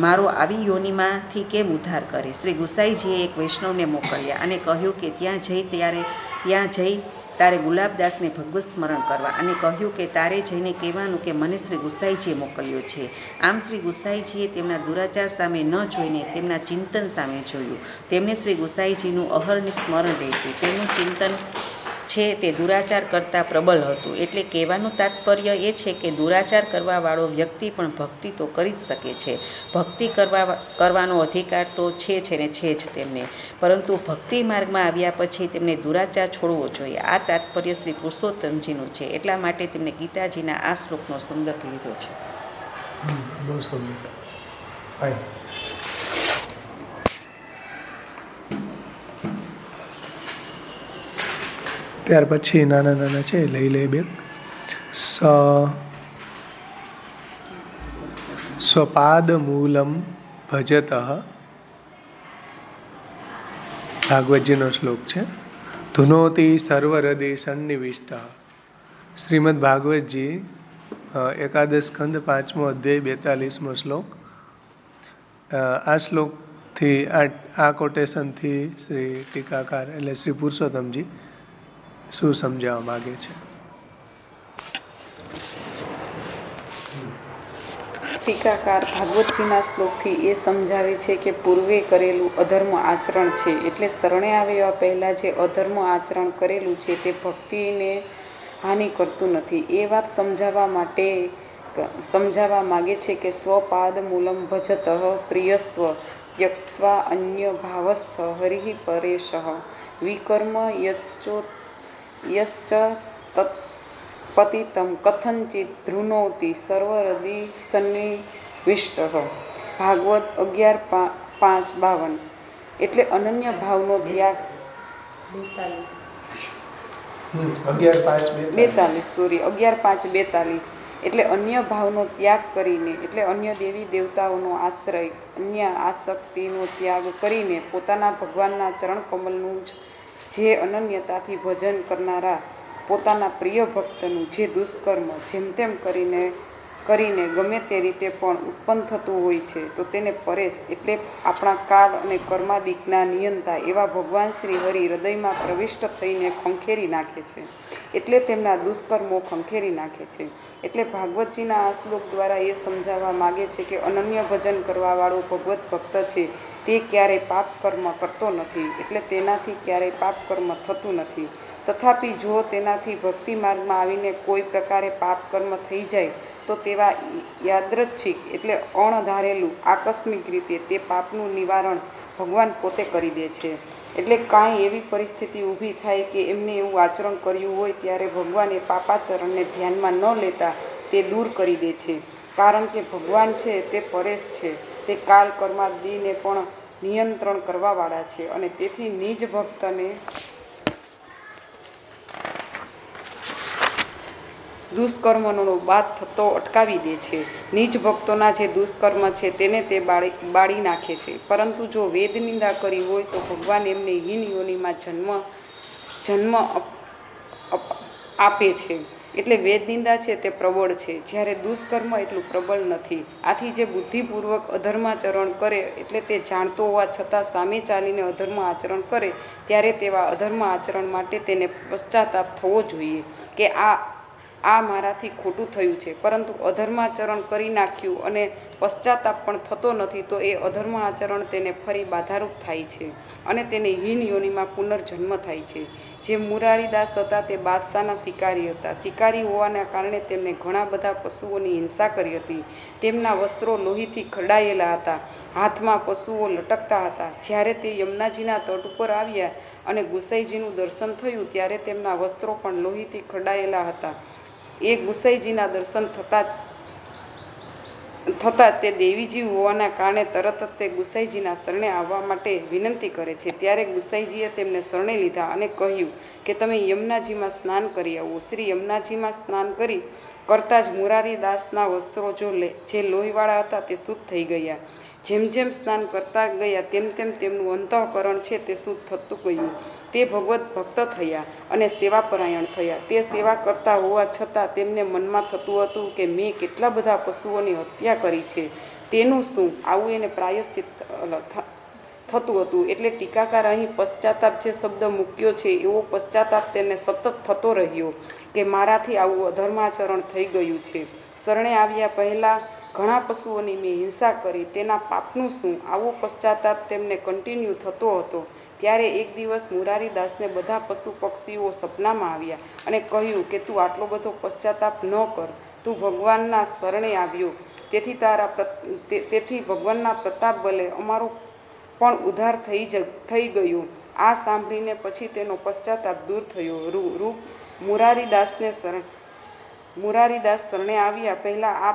B: મારો આવી યોનિમાંથી કેમ ઉદ્ધાર કરે. શ્રી ગુસાઈજીએ એક વૈષ્ણવને મોકલ્યા અને કહ્યું કે ત્યાં જઈ તારે ગુલાબદાસને ભગવત સ્મરણ કરવા, અને કહ્યું કે તારે જઈને કહેવાનું કે મને શ્રી ગુસાઈજીએ મોકલ્યો છે. આમ શ્રી ગુસાઈજીએ તેમના દુરાચાર સામે ન જોઈને તેમના ચિંતન સામે જોયું. તેમને શ્રી ગુસાઈજીનું અહર્નિશ સ્મરણ રહેતું. તેમનું ચિંતન છે તે દુરાચાર કરતાં પ્રબળ હતું. એટલે કહેવાનું તાત્પર્ય એ છે કે દુરાચાર કરવાવાળો વ્યક્તિ પણ ભક્તિ તો કરી જ શકે છે. ભક્તિ કરવાનો અધિકાર તો છે ને છે જ તેમને, પરંતુ ભક્તિ માર્ગમાં આવ્યા પછી તેમને દુરાચાર છોડવો જોઈએ. આ તાત્પર્ય શ્રી પુરુષોત્તમજીનું છે. એટલા માટે તેમને ગીતાજીના આ શ્લોકનો સંદર્ભ લીધો છે.
A: બહુ સુંદર. ત્યાર પછી નાના છે, લઈ લે બે. સ્વપાદ મૂલમ ભજત, ભાગવતજીનો શ્લોક છે. ધુનોતિ સર્વહૃદય સન્નિવિષ્ટ. શ્રીમદ ભાગવતજી એકાદશ સ્કંદ 5મો અધ્યાય 42મો શ્લોક. આ શ્લોકથી આ કોટેશનથી શ્રી ટીકાકાર એટલે શ્રી પુરુષોત્તમજી શું સમજાવવા માગે છે?
C: ટીકાકાર ભાગવતજીના શ્લોકથી એ સમજાવે છે કે પૂર્વે કરેલું અધર્મ આચરણ છે, એટલે શરણે આવ્યા પહેલાં જે અધર્મ આચરણ કરેલું છે તે ભક્તિને હાનિ કરતું નથી. એ વાત સમજાવવા માગે છે કે સ્વપાદ મૂલમ ભજત પ્રિયસ્વ ત્યક્ત્વા અન્ય ભાવસ્થ હરિ પરેશ વિકર્મ યશ્ચ તત્પતિતમ કથંચિત ધૃનોતિ સર્વહૃદય સન્નિવિષ્ટ. ભાગવત 11:5-52. એટલે અનન્ય ભાવનો ત્યાગ 11:5-42 એટલે અન્ય ભાવનો ત્યાગ કરીને, એટલે અન્ય દેવી દેવતાઓનો આશ્રય, અન્ય આસક્તિનો ત્યાગ કરીને પોતાના ભગવાનના ચરણકમલનું જે અનન્યતાથી ભજન કરનારા પોતાના પ્રિય ભક્તનું જે દુષ્કર્મ જેમ તેમ કરીને ગમે તે રીતે પણ ઉત્પન્ન થતું હોય છે, તો તેને પરેશ એટલે આપણા કાળ અને કર્માદિકના નિયંતા એવા ભગવાન શ્રી હરિ હૃદયમાં પ્રવિષ્ટ થઈને ખંખેરી નાખે છે. એટલે તેમના દુષ્કર્મો ખંખેરી નાખે છે. એટલે ભાગવતજીના આ શ્લોક દ્વારા એ સમજાવવા માગે છે કે અનન્ય ભજન કરવાવાળો ભગવત ભક્ત છે તે ક્યારેય પાપ કર્મ કરતો નથી, એટલે તેનાથી ક્યારેય પાપ કર્મ થતું નથી. તથાપિ જો તેનાથી ભક્તિ માર્ગમાં આવીને કોઈ પ્રકારે પાપ કર્મ થઈ જાય તો તેવા યાદૃચ્છિક એટલે અણધારેલું આકસ્મિક રીતે તે પાપનું નિવારણ ભગવાન પોતે કરી દે છે. એટલે કાંઈ એવી પરિસ્થિતિ ઊભી થાય કે એમને એવું આચરણ કર્યું હોય ત્યારે ભગવાન એ પાપાચરણને ધ્યાનમાં ન લેતા તે દૂર કરી દે છે. કારણ કે ભગવાન છે તે પરેશ છે, તે કાલ કર્માદિને પણ નિયંત્રણ કરવાવાળા છે અને તેથી નિજ ભક્તને દુષ્કર્મનો બાદ થતો અટકાવી દે છે. નીચ ભક્તોના જે દુષ્કર્મ છે તેને તે બાળી નાખે છે. પરંતુ જો વેદ નિંદા કરી હોય તો ભગવાન એમને હીન યોનિમાં જન્મ આપે છે. એટલે વેદ નિંદા છે તે પ્રબળ છે, જ્યારે દુષ્કર્મ એટલું પ્રબળ નથી. આથી જે બુદ્ધિપૂર્વક અધર્માચરણ કરે, એટલે તે જાણતો હોવા છતાં સામે ચાલીને અધર્મ આચરણ કરે, ત્યારે તેવા અધર્મ આચરણ માટે તેને પશ્ચાતાપ થવો જોઈએ કે આ મારાથી ખોટું થયું છે, પરંતુ અધર્માચરણ કરી નાખ્યું અને પશ્ચાતાપ પણ થતો નથી, તો એ અધર્મ આચરણ તેને ફરી બાધારૂપ થાય છે અને તેને હીન યોનિમાં પુનર્જન્મ થાય છે. જે મુરારીદાસ હતા તે બાદશાહના શિકારી હતા. શિકારી હોવાના કારણે તેમને ઘણા બધા પશુઓની હિંસા કરી હતી. તેમના વસ્ત્રો લોહીથી ખરડાયેલા હતા, હાથમાં પશુઓ લટકતા હતા. જ્યારે તે યમુનાજીના તટ ઉપર આવ્યા અને ગુસાઈજીનું દર્શન થયું ત્યારે તેમના વસ્ત્રો પણ લોહીથી ખરડાયેલા હતા. એ ગુસાઈજીના દર્શન થતાં તે દેવીજી હોવાના કારણે તરત જ તે ગુસાઈજીના શરણે આવવા માટે વિનંતી કરે છે. ત્યારે ગુસાઈજીએ તેમને શરણે લીધા અને કહ્યું કે તમે યમુનાજીમાં સ્નાન કરી આવો. શ્રી યમુનાજીમાં સ્નાન કરતાં જ મુરારીદાસના વસ્ત્રો જે લોહીવાળા હતા તે શુદ્ધ થઈ ગયા. જેમ જેમ સ્નાન કરતા ગયા તેમ તેમ તેમનું અંતઃકરણ છે તે શુદ્ધ થતું ગયું. તે ભગવત ભક્ત થયા અને સેવાપરાયણ થયા. તે સેવા કરતા હોવા છતાં તેમને મનમાં થતું હતું કે મેં કેટલા બધા પશુઓની હત્યા કરી છે, તેનું શું? આવું એને પ્રાયશ્ચિત થતું હતું. એટલે ટીકાકાર અહીં પશ્ચાતાપ જે શબ્દ મૂક્યો છે એવો પશ્ચાતાપ તેને સતત થતો રહ્યો કે મારાથી આવું અધર્માચરણ થઈ ગયું છે. શરણે આવ્યા પહેલાં ઘણા પશુઓની મેં હિંસા કરી, તેના પાપનું શું? આવો પશ્ચાતાપ તેમને કન્ટિન્યુ થતો હતો. ત્યારે એક દિવસ મુરારીદાસને બધા પશુ પક્ષીઓ સપનામાં આવ્યા અને કહ્યું કે તું આટલો બધો પશ્ચાતાપ ન કર, તું ભગવાનના શરણે આવ્યો, તેથી ભગવાનના પ્રતાપ બલે અમારો પણ ઉદ્ધાર થઈ ગયો. આ સાંભળીને પછી તેનો પશ્ચાતાપ દૂર થયો. મુરારીદાસ શરણે આવ્યા પહેલાં આ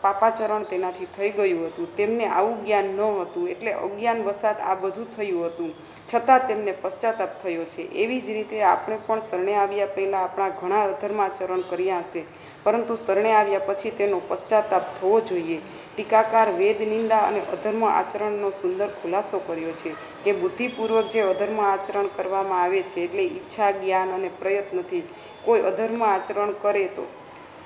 C: પાપાચરણ તેનાથી થઈ ગયું હતું. તેમને આવું જ્ઞાન ન હતું, એટલે અજ્ઞાન વસાત આ બધું થયું હતું, છતાં તેમને પશ્ચાતાપ થયો છે. એવી જ રીતે આપણે પણ શરણે આવ્યા પહેલાં આપણા ઘણા અધર્માચરણ કર્યા હશે, પરંતુ શરણે આવ્યા પછી તેનો પશ્ચાતાપ થવો જોઈએ. ટીકાકાર વેદ નિંદા અને અધર્મ આચરણનો સુંદર ખુલાસો કર્યો છે કે બુદ્ધિપૂર્વક જે અધર્મ આચરણ કરવામાં આવે છે, એટલે ઈચ્છા, જ્ઞાન અને પ્રયત્નથી કોઈ અધર્મ આચરણ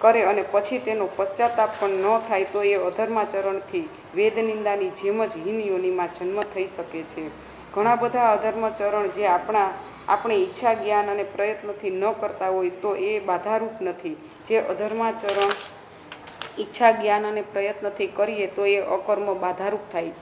C: કરે અને પછી તેનો પશ્ચાતાપ પણ ન થાય તો એ અધર્માચરણથી વેદ નિંદાની જેમ જ હીન યોનિમાં જન્મ થઈ શકે છે. ઘણા બધા અધર્મચરણ જે આપણે ઈચ્છા, જ્ઞાન અને પ્રયત્નથી ન કરતા હોય તો એ બાધારૂપ નથી. જે અધર્માચરણ ઈચ્છા, જ્ઞાન અને પ્રયત્નથી કરીએ તો એ અકર્મ બાધારૂપ થાય,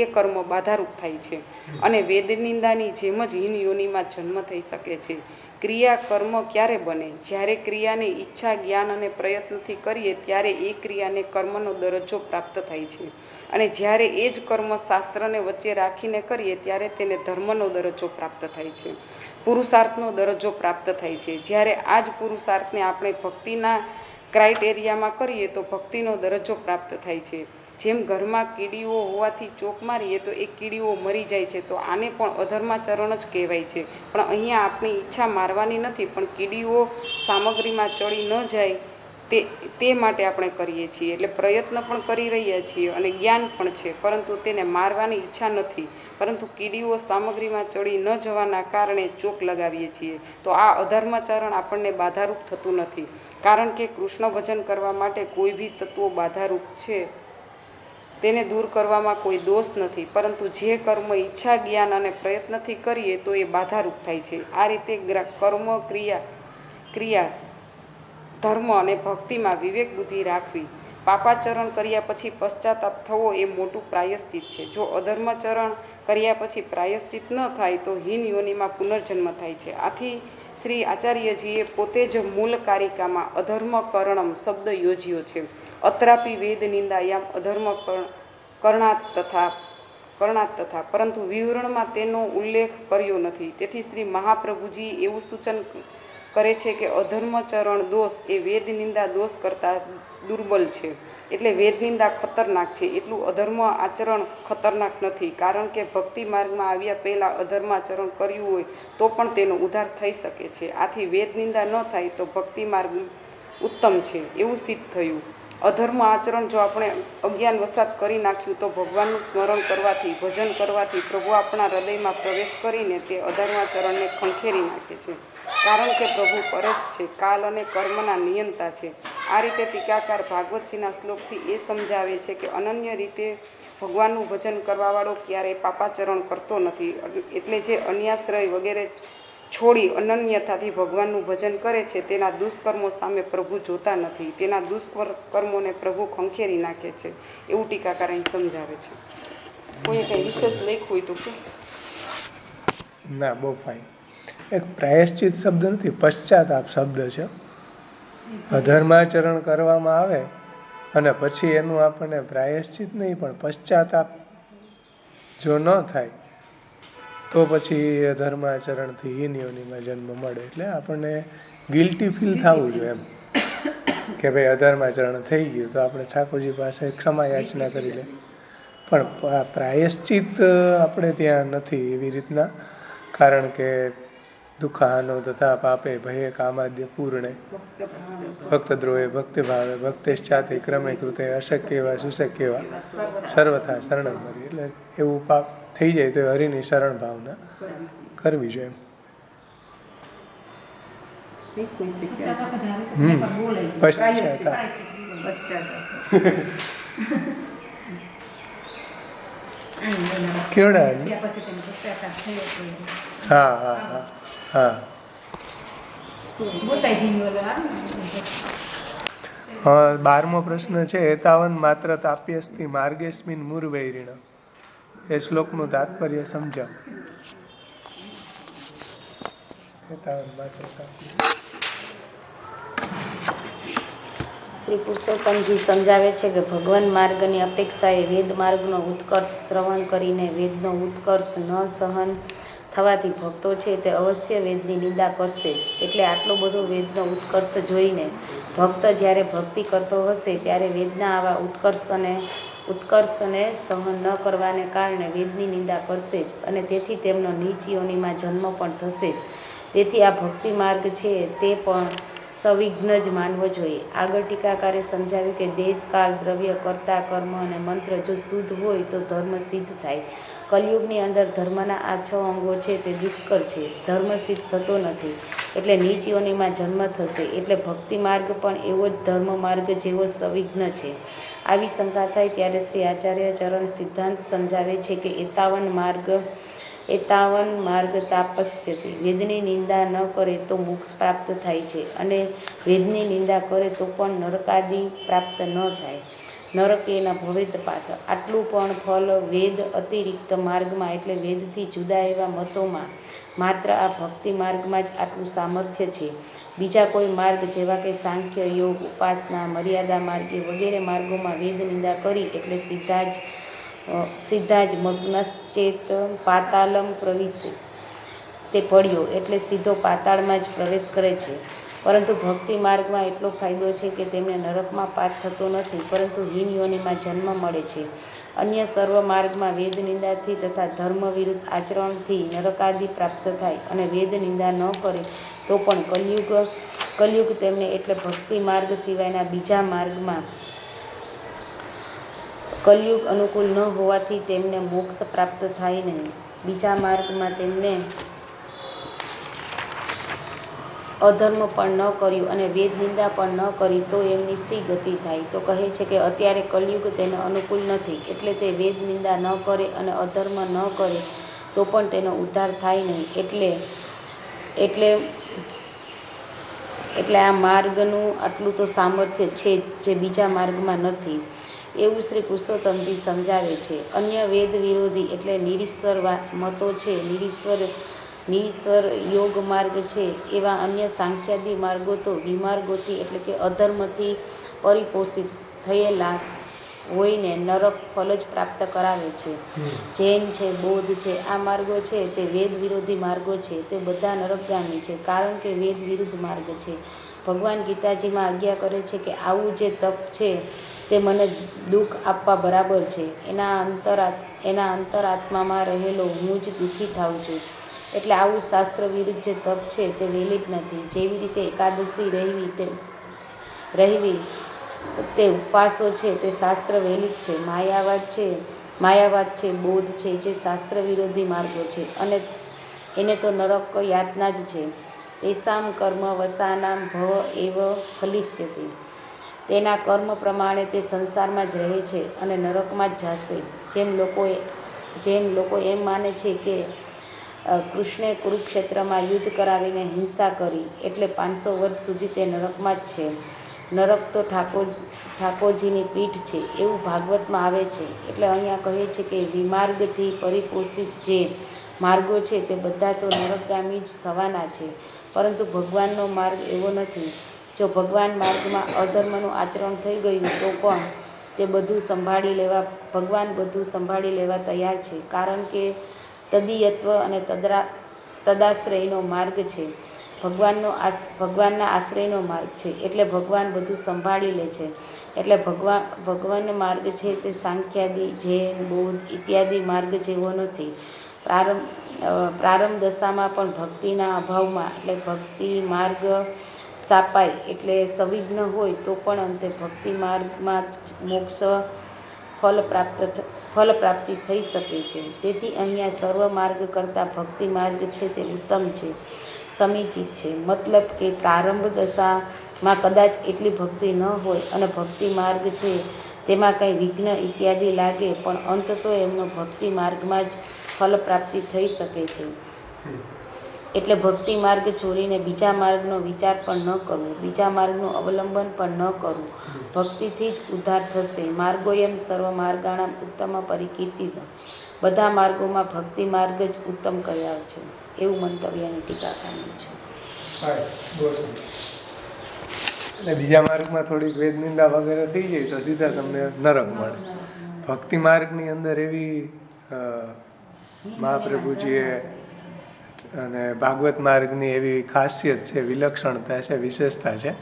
C: એ કર્મ બાધારૂપ થાય છે અને વેદ નિંદાની જેમ જ હીન યોનિમાં જન્મ થઈ શકે છે. ક્રિયા કર્મ ક્યારે બને? જ્યારે ક્રિયાને ઈચ્છા, જ્ઞાન અને પ્રયત્નથી કરીએ ત્યારે એ ક્રિયાને કર્મનો દરજ્જો પ્રાપ્ત થાય છે અને જ્યારે એ જ કર્મ શાસ્ત્રને વચ્ચે રાખીને કરીએ ત્યારે તેને ધર્મનો દરજ્જો પ્રાપ્ત થાય છે, પુરુષાર્થનો દરજ્જો પ્રાપ્ત થાય છે. જ્યારે આ જ પુરુષાર્થને આપણે ભક્તિના ક્રાઇટેરિયામાં કરીએ તો ભક્તિનો દરજ્જો પ્રાપ્ત થાય છે. જેમ ઘરમાં કીડીઓ હોવાથી ચોક મારીએ તો એ કીડીઓ મરી જાય છે, તો આને પણ અધર્માચરણ જ કહેવાય છે. પણ અહીંયા આપણી ઈચ્છા મારવાની નથી, પણ કીડીઓ સામગ્રીમાં ચડી ન જાય તે માટે આપણે કરીએ છીએ. એટલે પ્રયત્ન પણ કરી રહ્યા છીએ અને જ્ઞાન પણ છે, પરંતુ તેને મારવાની ઈચ્છા નથી. પરંતુ કીડીઓ સામગ્રીમાં ચડી ન જવાના કારણે ચોક લગાવીએ છીએ. તો આ અધર્માચરણ આપણને બાધારૂપ થતું નથી, કારણ કે કૃષ્ણ ભજન કરવા માટે કોઈ બી તત્વો બાધારૂપ છે. તેને દૂર કરવામાં કોઈ દોષ નથી, પરંતુ જે કર્મ ઈચ્છા, જ્ઞાન અને પ્રયત્નથી કરીએ તો એ બાધારૂપ થાય છે. આ રીતે કર્મ, ક્રિયા, ધર્મ અને ભક્તિમાં વિવેક બુદ્ધિ રાખવી. પાપાચરણ કર્યા પછી પશ્ચાતાપ થવો એ મોટું પ્રાયશ્ચિત છે. જો અધર્માચરણ કર્યા પછી પ્રાયશ્ચિત ન થાય તો હીન યોનિમાં પુનર્જન્મ થાય છે. આથી શ્રી આચાર્યજીએ પોતે જ મૂળ કારિકામાં અધર્મકરણમ શબ્દ યોજ્યો છે. અત્રાપી વેદ નિંદાયામ અધર્મ કરણાત તથા, પરંતુ વિવરણમાં તેનો ઉલ્લેખ કર્યો નથી. તેથી શ્રી મહાપ્રભુજી એવું સૂચન કરે છે કે અધર્મચરણ દોષ એ વેદ નિંદા દોષ કરતાં દુર્બલ છે. એટલે વેદ નિંદા ખતરનાક છે, એટલું અધર્મ આચરણ ખતરનાક નથી. કારણ કે ભક્તિ માર્ગમાં આવ્યા પહેલાં અધર્માચરણ કર્યું હોય તો પણ તેનો ઉદ્ધાર થઈ શકે છે. આથી વેદ નિંદા ન થાય તો ભક્તિ માર્ગ ઉત્તમ છે એવું સિદ્ધ થયું. અધર્મ આચરણ જો આપણે અજ્ઞાન વસાત કરી નાખ્યું તો ભગવાનનું સ્મરણ કરવાથી, ભજન કરવાથી પ્રભુ આપણા હૃદયમાં પ્રવેશ કરીને તે અધર્માચરણને ખંખેરી નાખે છે. કારણ કે પ્રભુ પરેશ છે, કાલ અને કર્મના નિયંતા છે. આ રીતે ટીકાકાર ભાગવતજીના શ્લોકથી એ સમજાવે છે કે અનન્ય રીતે ભગવાનનું ભજન કરવાવાળો ક્યારેય પાપાચરણ કરતો નથી. એટલે જે અન્યાશ્રય વગેરે છોડી અનન્યતાથી ભગવાનનું ભજન કરે છે તેના દુષ્કર્મો સામે પ્રભુ જોતા નથી. તેના દુષ્કર્મોને પ્રભુ ખંખેરી નાખે છે એવું ટીકાકાર અહીં સમજાવે છે. કોઈએ કંઈ વિશેષ લખ્યું હોય તો કે
A: ના, બહુ ફાઇન. એક પ્રાયશ્ચિત શબ્દ નથી, પશ્ચાતાપ શબ્દ છે. અધર્માચરણ કરવામાં આવે અને પછી એનું આપણને પ્રાયશ્ચિત નહીં પણ પશ્ચાતાપ જો ન થાય તો પછી અધર્માચરણથી હીન યોનિમાં જન્મ મળે. એટલે આપણને ગિલ્ટી ફીલ થવું જોઈએ એમ કે ભાઈ અધર્માચરણ થઈ ગયું તો આપણે ઠાકોરજી પાસે ક્ષમા યાચના કરી લે. પણ પ્રાયશ્ચિત આપણે ત્યાં નથી એવી રીતના, કારણ કે દુઃખાનો તથા પાપે ભયે કામાદ્ય પૂર્ણે ભક્તદ્રોહે ભક્તિભાવે ભક્તેશ્ચાતે ક્રમે કૃતે અશક્યવા સુશક્યવા સર્વથા શરણમ મરી. એટલે એવું પાપ થઈ જાય તો હરિની શરણ ભાવના કરવી જોઈએ. કેવડા? હા હા હા હા. 12મો પ્રશ્ન છે, એતાવન માત્ર તાપ્યસ્થી માર્ગેસ્મિન મૂર્વૈરિણ. એ શ્લોકનું તાત્પર્ય સમજાવ. એતાવન માત્ર
E: શ્રી પુરુષોત્તમજી સમજાવે છે કે ભગવાન માર્ગની અપેક્ષાએ વેદ માર્ગનો ઉત્કર્ષ શ્રવણ કરીને વેદનો ઉત્કર્ષ ન સહન થવાથી ભક્તો છે તે અવશ્ય વેદની નિંદા કરશે જ. એટલે આટલો બધો વેદનો ઉત્કર્ષ જોઈને ભક્ત જ્યારે ભક્તિ કરતો હશે ત્યારે વેદના આવા ઉત્કર્ષને સહન ન કરવાને કારણે વેદની નિંદા કરશે જ અને તેથી તેમનો નીચ યોનિમાં જન્મ પણ થશે જ. તેથી આ ભક્તિ માર્ગ છે તે પણ સવિઘ્ન જ માનવો જોઈએ. આગળ ટીકાકારે સમજાવ્યું કે દેશ, કાળ, દ્રવ્ય, કર્તા, કર્મ અને મંત્ર જો શુદ્ધ હોય તો ધર્મ સિદ્ધ થાય. કલયુગની અંદર ધર્મના આ 6 અંગો છે તે દુષ્કર છે, ધર્મ સિદ્ધ થતો નથી, એટલે નીચ યોનિમાં જન્મ થશે. એટલે ભક્તિ માર્ગ પણ એવો જ ધર્મ માર્ગ જેવો સવિઘ્ન છે. આવી શંકા થાય ત્યારે શ્રી આચાર્ય ચરણ સિદ્ધાંત સમજાવે છે કે એતાવન માર્ગ તાપસ્યતિ. વેદની નિંદા ન કરે તો મોક્ષ પ્રાપ્ત થાય છે અને વેદની નિંદા કરે તો પણ નરકાદિ પ્રાપ્ત ન થાય. નરક એના ભવેદ પાથ. આટલું પણ ફલ વેદ અતિરિક્ત માર્ગમાં એટલે વેદથી જુદા એવા મતોમાં માત્ર આ ભક્તિ માર્ગમાં જ આટલું સામર્થ્ય છે. બીજા કોઈ માર્ગ જેવા કે સાંખ્ય, યોગ, ઉપાસના, મર્યાદા માર્ગે વગેરે માર્ગોમાં વેદ નિંદા કરી એટલે સીધા જ મગ્નશ્ચેત પાતાલમ પ્રવિશે તે પડ્યો એટલે સીધો પાતાળમાં જ પ્રવેશ કરે છે. પરંતુ ભક્તિ માર્ગમાં એટલો ફાયદો છે કે તેમને નરકમાં પાત થતો નથી, પરંતુ હીન યોનિમાં જન્મ મળે છે. અન્ય સર્વ માર્ગમાં વેદ નિંદાથી તથા ધર્મ વિરુદ્ધ આચરણથી નરકાદિ પ્રાપ્ત થાય અને વેદ નિંદા ન કરે તો પણ કલયુગ તેમને એટલે ભક્તિ માર્ગ સિવાયના બીજા માર્ગમાં કલયુગ અનુકૂળ ન હોવાથી તેમને મોક્ષ પ્રાપ્ત થાય નહીં. બીજા માર્ગમાં તેમને અધર્મ પણ ન કર્યું અને વેદ નિંદા પણ ન કરી તો એમની શી ગતિ થાય? તો કહે છે કે અત્યારે કલયુગ તેને અનુકૂળ નથી, એટલે તે વેદ નિંદા ન કરે અને અધર્મ ન કરે તો પણ તેનો ઉદ્ધાર થાય નહીં. એટલે આ માર્ગનું આટલું તો સામર્થ્ય છે જે બીજા માર્ગમાં નથી, એવું શ્રી પુરુષોત્તમજી સમજાવે છે. અન્ય વેદ વિરોધી એટલે નિરીશ્વર મતો છે, નિરીશ્વર યોગ માર્ગ છે, એવા અન્ય સાંખ્યાદી માર્ગો તો વિમાર્ગોથી એટલે કે અધર્મથી પરિપોષિત થયેલા હોઈને નરક ફલ જ પ્રાપ્ત કરાવે છે. જૈન છે, બૌદ્ધ છે, આ માર્ગો છે તે વેદ વિરોધી માર્ગો છે, તે બધા નરકગામી છે, કારણ કે વેદ વિરુદ્ધ માર્ગ છે. ભગવાન ગીતાજીમાં આજ્ઞા કરે છે કે આવું જે તપ છે તે મને દુઃખ આપવા બરાબર છે. એના અંતરાત્મામાં રહેલો હું જ દુઃખી થાઉં છું. એટલે આવું શાસ્ત્ર વિરુદ્ધ જે તપ છે તે વેલિડ નથી. જેવી રીતે એકાદશી રહેવી તે ઉપવાસો છે તે શાસ્ત્ર વેલિડ છે. માયાવાદ છે, બોધ છે, જે શાસ્ત્ર વિરોધી માર્ગો છે અને એને તો નરક યાતના જ છે. તેસામ કર્મ વસાનામ ભવ એવ ફલિષ્યતિ. તેના કર્મ પ્રમાણે તે સંસારમાં જ રહે છે અને નરકમાં જ જશે. જેમ લોકો એમ માને છે કે કૃષ્ણે કુરુક્ષેત્રમાં યુદ્ધ કરાવીને હિંસા કરી એટલે 500 વર્ષ સુધી તે નરકમાં જ છે. નરક તો ઠાકોરજીની પીઠ છે એવું ભાગવતમાં આવે છે. એટલે અહીંયા કહે છે કે વિમાર્ગથી પરિપોષિત જે માર્ગો છે તે બધા તો નરકગામી જ થવાના છે, પરંતુ ભગવાનનો માર્ગ એવો નથી. જો ભગવાન માર્ગમાં અધર્મનું આચરણ થઈ ગયું તો પણ ભગવાન બધું સંભાળી લેવા તૈયાર છે, કારણ કે તદીયત્વ અને તદાશ્રયનો માર્ગ છે. ભગવાનના આશ્રયનો માર્ગ છે, એટલે ભગવાન બધું સંભાળી લે છે. એટલે ભગવાનનો માર્ગ છે તે સાંખ્યાદી, જૈન, બૌદ્ધ ઇત્યાદિ માર્ગ જેવો નથી. પ્રારંભ દશામાં પણ ભક્તિના અભાવમાં એટલે ભક્તિ માર્ગ સાપાય એટલે સવિઘ્ન હોય તો પણ અંતે ભક્તિ માર્ગમાં મોક્ષ ફલ પ્રાપ્તિ થઈ શકે છે. તેથી અહીંયા સર્વ માર્ગ કરતાં ભક્તિ માર્ગ છે તે ઉત્તમ છે, સમીચિત છે. મતલબ કે પ્રારંભ દશામાં કદાચ એટલી ભક્તિ ન હોય અને ભક્તિ માર્ગ છે તેમાં કંઈ વિઘ્ન ઇત્યાદિ લાગે, પણ અંત તો એમનો ભક્તિ માર્ગમાં જ ફલ પ્રાપ્તિ થઈ શકે છે. એટલે ભક્તિ માર્ગ છોડીને બીજા માર્ગનો વિચાર પણ ન કરવો, બીજા માર્ગનું અવલંબન પણ ન કરવું. ભક્તિથી જ ઉદ્ધાર થશે. માર્ગોયમ સર્વ માર્ગાણામ ઉત્તમ પરિકીર્તિત. બધા માર્ગોમાં ભક્તિ માર્ગ જ ઉત્તમ કહેવાય છે, એવું મંતવ્યની ટીકાકારનું છે.
A: અને બીજા માર્ગમાં થોડીક વેદ નિંદા વગેરે થઈ જાય તો સીધા તમને નરક મળે. ભક્તિ માર્ગની અંદર એવી મહાપ્રભુજીએ અને ભાગવત માર્ગની એવી ખાસિયત છે, વિલક્ષણતા છે, વિશેષતા છે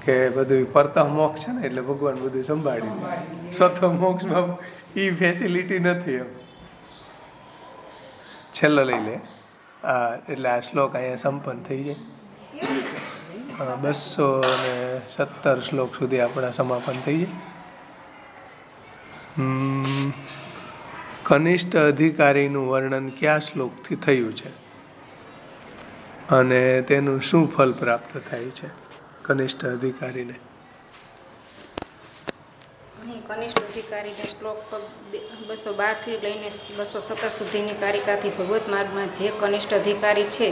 A: કે બધું પરતઃ મોક્ષ છે ને એટલે ભગવાન બધું સંભાળી લે. સ્વતઃ મોક્ષમાં એ ફેસિલિટી નથી. એમ છેલ્લો લઈ લે એટલે આ શ્લોક અહીંયા સંપન્ન થઈ જાય. 217 શ્લોક સુધી આપણા સમાપન થઈ જાય. કનિષ્ઠ અધિકારીનું વર્ણન કયા શ્લોકથી થયું છે અને તેનું શું ફલ પ્રાપ્ત થાય છે કનિષ્ઠ અધિકારીને?
D: અહીં કનિષ્ઠ અધિકારીને શ્લોક 212થી લઈને 217 સુધીની કારિકાથી ભગવત માર્ગમાં જે કનિષ્ઠ અધિકારી છે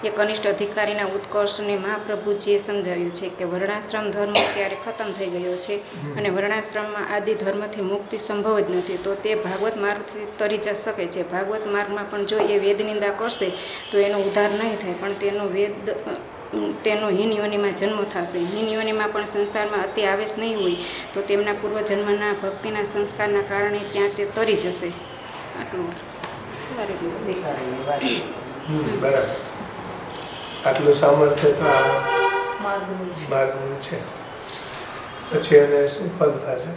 D: એ કનિષ્ઠ અધિકારીના ઉત્કર્ષને મહાપ્રભુજીએ સમજાવ્યું છે કે વર્ણાશ્રમ ધર્મ ત્યારે ખતમ થઈ ગયો છે અને વર્ણાશ્રમમાં આદિ ધર્મથી મુક્તિ સંભવ જ નથી, તો તે ભાગવત માર્ગથી તરી જ શકે છે. ભાગવત માર્ગમાં પણ જો એ વેદ નિંદા કરશે તો એનો ઉદ્ધાર નહીં થાય, પણ તેનો હીન યોનિમાં જન્મ થશે. હીન યોનિમાં પણ સંસારમાં અતિ આવેશ નહીં હોય તો તેમના પૂર્વજન્મના ભક્તિના સંસ્કારના કારણે ત્યાં તે તરી જશે. આટલું
A: બરાબર. આટલું સામર્થ્ય તો માર્ગનું છે. પછી એને શું ફલ થશે?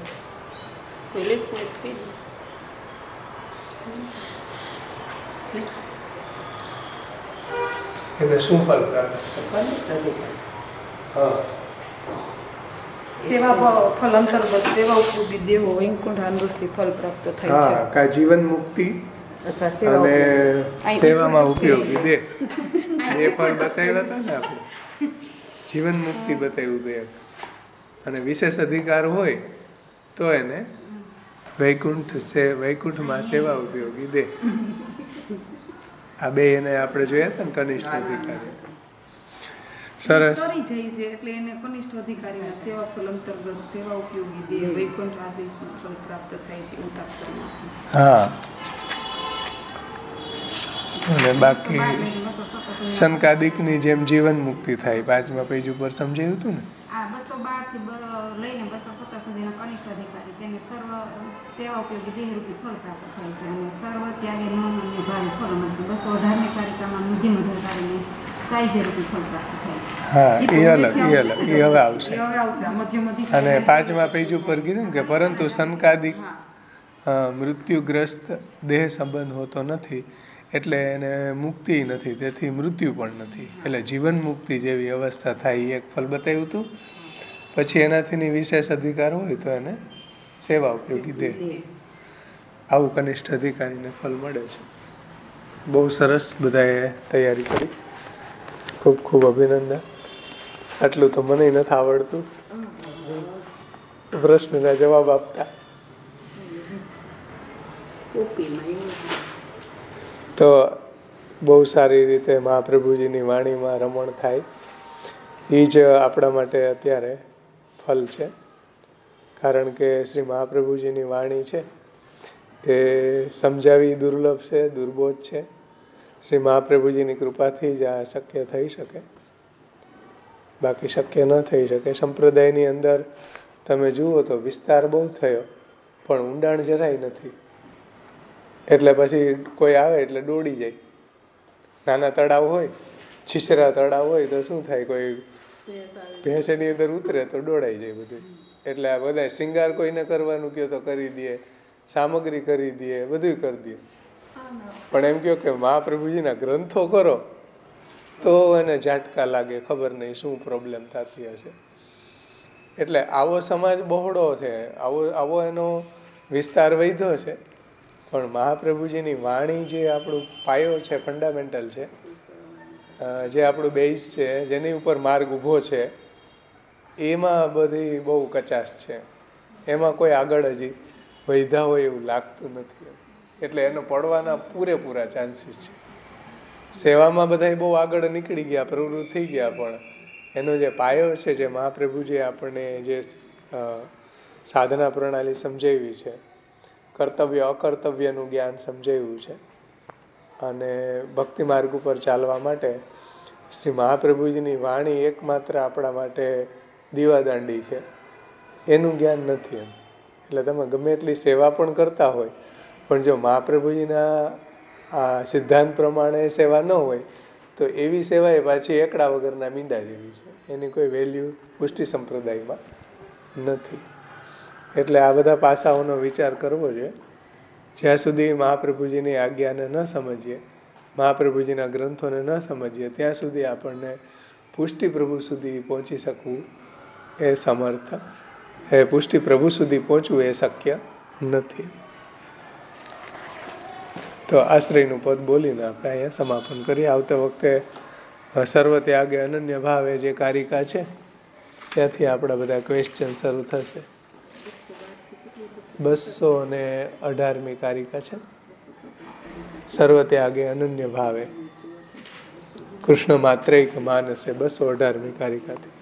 A: એને શું ફલ પ્રાપ્ત?
C: સેવા ફલ અંતર્ગત સેવા ઉપયોગી દેવો વૈકુંઠ આંદોષથી ફલ પ્રાપ્ત થાય છે.
A: હા, કા જીવન મુક્તિ
C: અથવા સેવા
A: અને
C: ઉપયોગી.
A: સેવામાં ઉપયોગી દે એ ફળ બતાવ્યા હતા ને આપણે. જીવન મુક્તિ બતાવ્યું હતું એક, અને વિશેષ અધિકાર હોય તો એને વૈકુંઠમાં સેવા ઉપયોગી દે. આ બે એને આપણે જોયા હતા ને, કનિષ્ઠ અધિકારી. સરસ.
C: કરી જાય છે એટલે એને કનિષ્ઠ અધિકારીના સેવા ફલ અંતર્ગત સેવા ઉપયોગી દે વૈકુંઠ આદેશનું ફલ પ્રાપ્ત થાય છે એવું તાત્પર્ય છે.
A: હા, અને બાકી સંકાદિકની જેમ જીવન મુક્તિ થાય. 5મા પેજ ઉપર સમજાયું હતું ને.
D: આ 212 થી લઈને 217 સુધીના કનિષ્ઠ અધિકારી તેને સર્વ સેવા ઉપયોગી દેહરૂપી ફળ પ્રાપ્ત થાય છે અને સર્વ ત્યાગે ન અને ભારે ફળ મળતું. 218ની કારિકામાં મધ્યમ અધિકારીને સાઈજે રૂપી ફળ પ્રાપ્ત થાય છે.
A: હા, એ અલગ, એ હવે આવશે.
C: હવે આવશે આ મધ્યમ અધિકારી.
A: અને 5મા પેજ ઉપર કીધું ને કે પરંતુ સંકાદિક મૃત્યુગ્રસ્ત દેહ સંબંધ હોતો નથી, એટલે એને મુક્તિ નથી, તેથી મૃત્યુ પણ નથી. એટલે જીવન મુક્તિ જેવી અવસ્થા થાય એ એક ફલ બતાવ્યું હતું. પછી એનાથીની વિશેષ અધિકાર હોય તો એને સેવા ઉપયોગી દે. આવું કનિષ્ઠ અધિકારીને ફલ મળે છે. બહુ સરસ બધાએ તૈયારી કરી. ખૂબ ખૂબ અભિનંદન. આટલું તો મને નથી આવડતું પ્રશ્નના જવાબ આપતા. તો બહુ સારી રીતે મહાપ્રભુજીની વાણીમાં રમણ થાય એ જ આપણા માટે અત્યારે ફલ છે. કારણ કે શ્રી મહાપ્રભુજીની વાણી છે એ સમજાવી દુર્લભ છે, દુર્બોધ છે. શ્રી મહાપ્રભુજીની કૃપાથી જ આ શક્ય થઈ શકે, બાકી શક્ય ન થઈ શકે. સંપ્રદાયની અંદર તમે જુઓ તો વિસ્તાર બહુ થયો પણ ઊંડાણ જરાય નથી. એટલે પછી કોઈ આવે એટલે દોડી જાય. નાના તળાવ હોય, છીછરા તળાવ હોય તો શું થાય, કોઈ ભેંસ એની અંદર ઉતરે તો દોડાઈ જાય બધું. એટલે આ બધા શૃંગાર કોઈને કરવાનું કહો તો કરી દે, સામગ્રી કરી દે, બધું કરી દે. પણ એમ કહો કે મહાપ્રભુજીના ગ્રંથો કરો તો એને ઝાટકા લાગે, ખબર નહીં શું પ્રોબ્લેમ થતી હશે. એટલે આવો સમાજ બહોળો છે, આવો એનો વિસ્તાર વધ્યો છે. પણ મહાપ્રભુજીની વાણી જે આપણું પાયો છે, ફંડામેન્ટલ છે, જે આપણું બેઝ છે, જેની ઉપર માર્ગ ઊભો છે, એમાં બધી બહુ કચાશ છે. એમાં કોઈ આગળ હજી વધ્યા હોય એવું લાગતું નથી. એટલે એનો પડવાના પૂરેપૂરા ચાન્સીસ છે. સેવામાં બધા બહુ આગળ નીકળી ગયા, પ્રવૃત્ત થઈ ગયા, પણ એનો જે પાયો છે, જે મહાપ્રભુજીએ આપણને જે સાધના પ્રણાલી સમજાવી છે, કર્તવ્ય અકર્તવ્યનું જ્ઞાન સમજાવ્યું છે, અને ભક્તિ માર્ગ ઉપર ચાલવા માટે શ્રી મહાપ્રભુજીની વાણી એકમાત્ર આપણા માટે દીવાદાંડી છે. એનું જ્ઞાન નથી. એટલે તમે ગમે એટલી સેવા પણ કરતા હોય, પણ જો મહાપ્રભુજીના આ સિદ્ધાંત પ્રમાણે સેવા ન હોય તો એવી સેવા એ પાછી એકડા વગરના મીંડા જેવી છે. એની કોઈ વેલ્યુ પુષ્ટિ સંપ્રદાયમાં નથી. એટલે આ બધા પાસાઓનો વિચાર કરવો જોઈએ. જ્યાં સુધી મહાપ્રભુજીની આજ્ઞાને ન સમજીએ, મહાપ્રભુજીના ગ્રંથોને ન સમજીએ, ત્યાં સુધી આપણને પુષ્ટિ પ્રભુ સુધી પહોંચી શકવું એ સમર્થ, એ પુષ્ટિ પ્રભુ સુધી પહોંચવું એ શક્ય નથી. તો આશ્રયનું પદ બોલીને આપણે અહીંયા સમાપન કરીએ. આવતા વખતે સર્વ ત્યાગે અનન્ય ભાવે જે કારિકા છે ત્યાંથી આપણા બધા ક્વેશ્ચન શરૂ થશે. 218મી કારિકા છે, સર્વ ત્યાગે અનન્ય ભાવે કૃષ્ણ માત્રૈક માનસે. 218મી કારિકાથી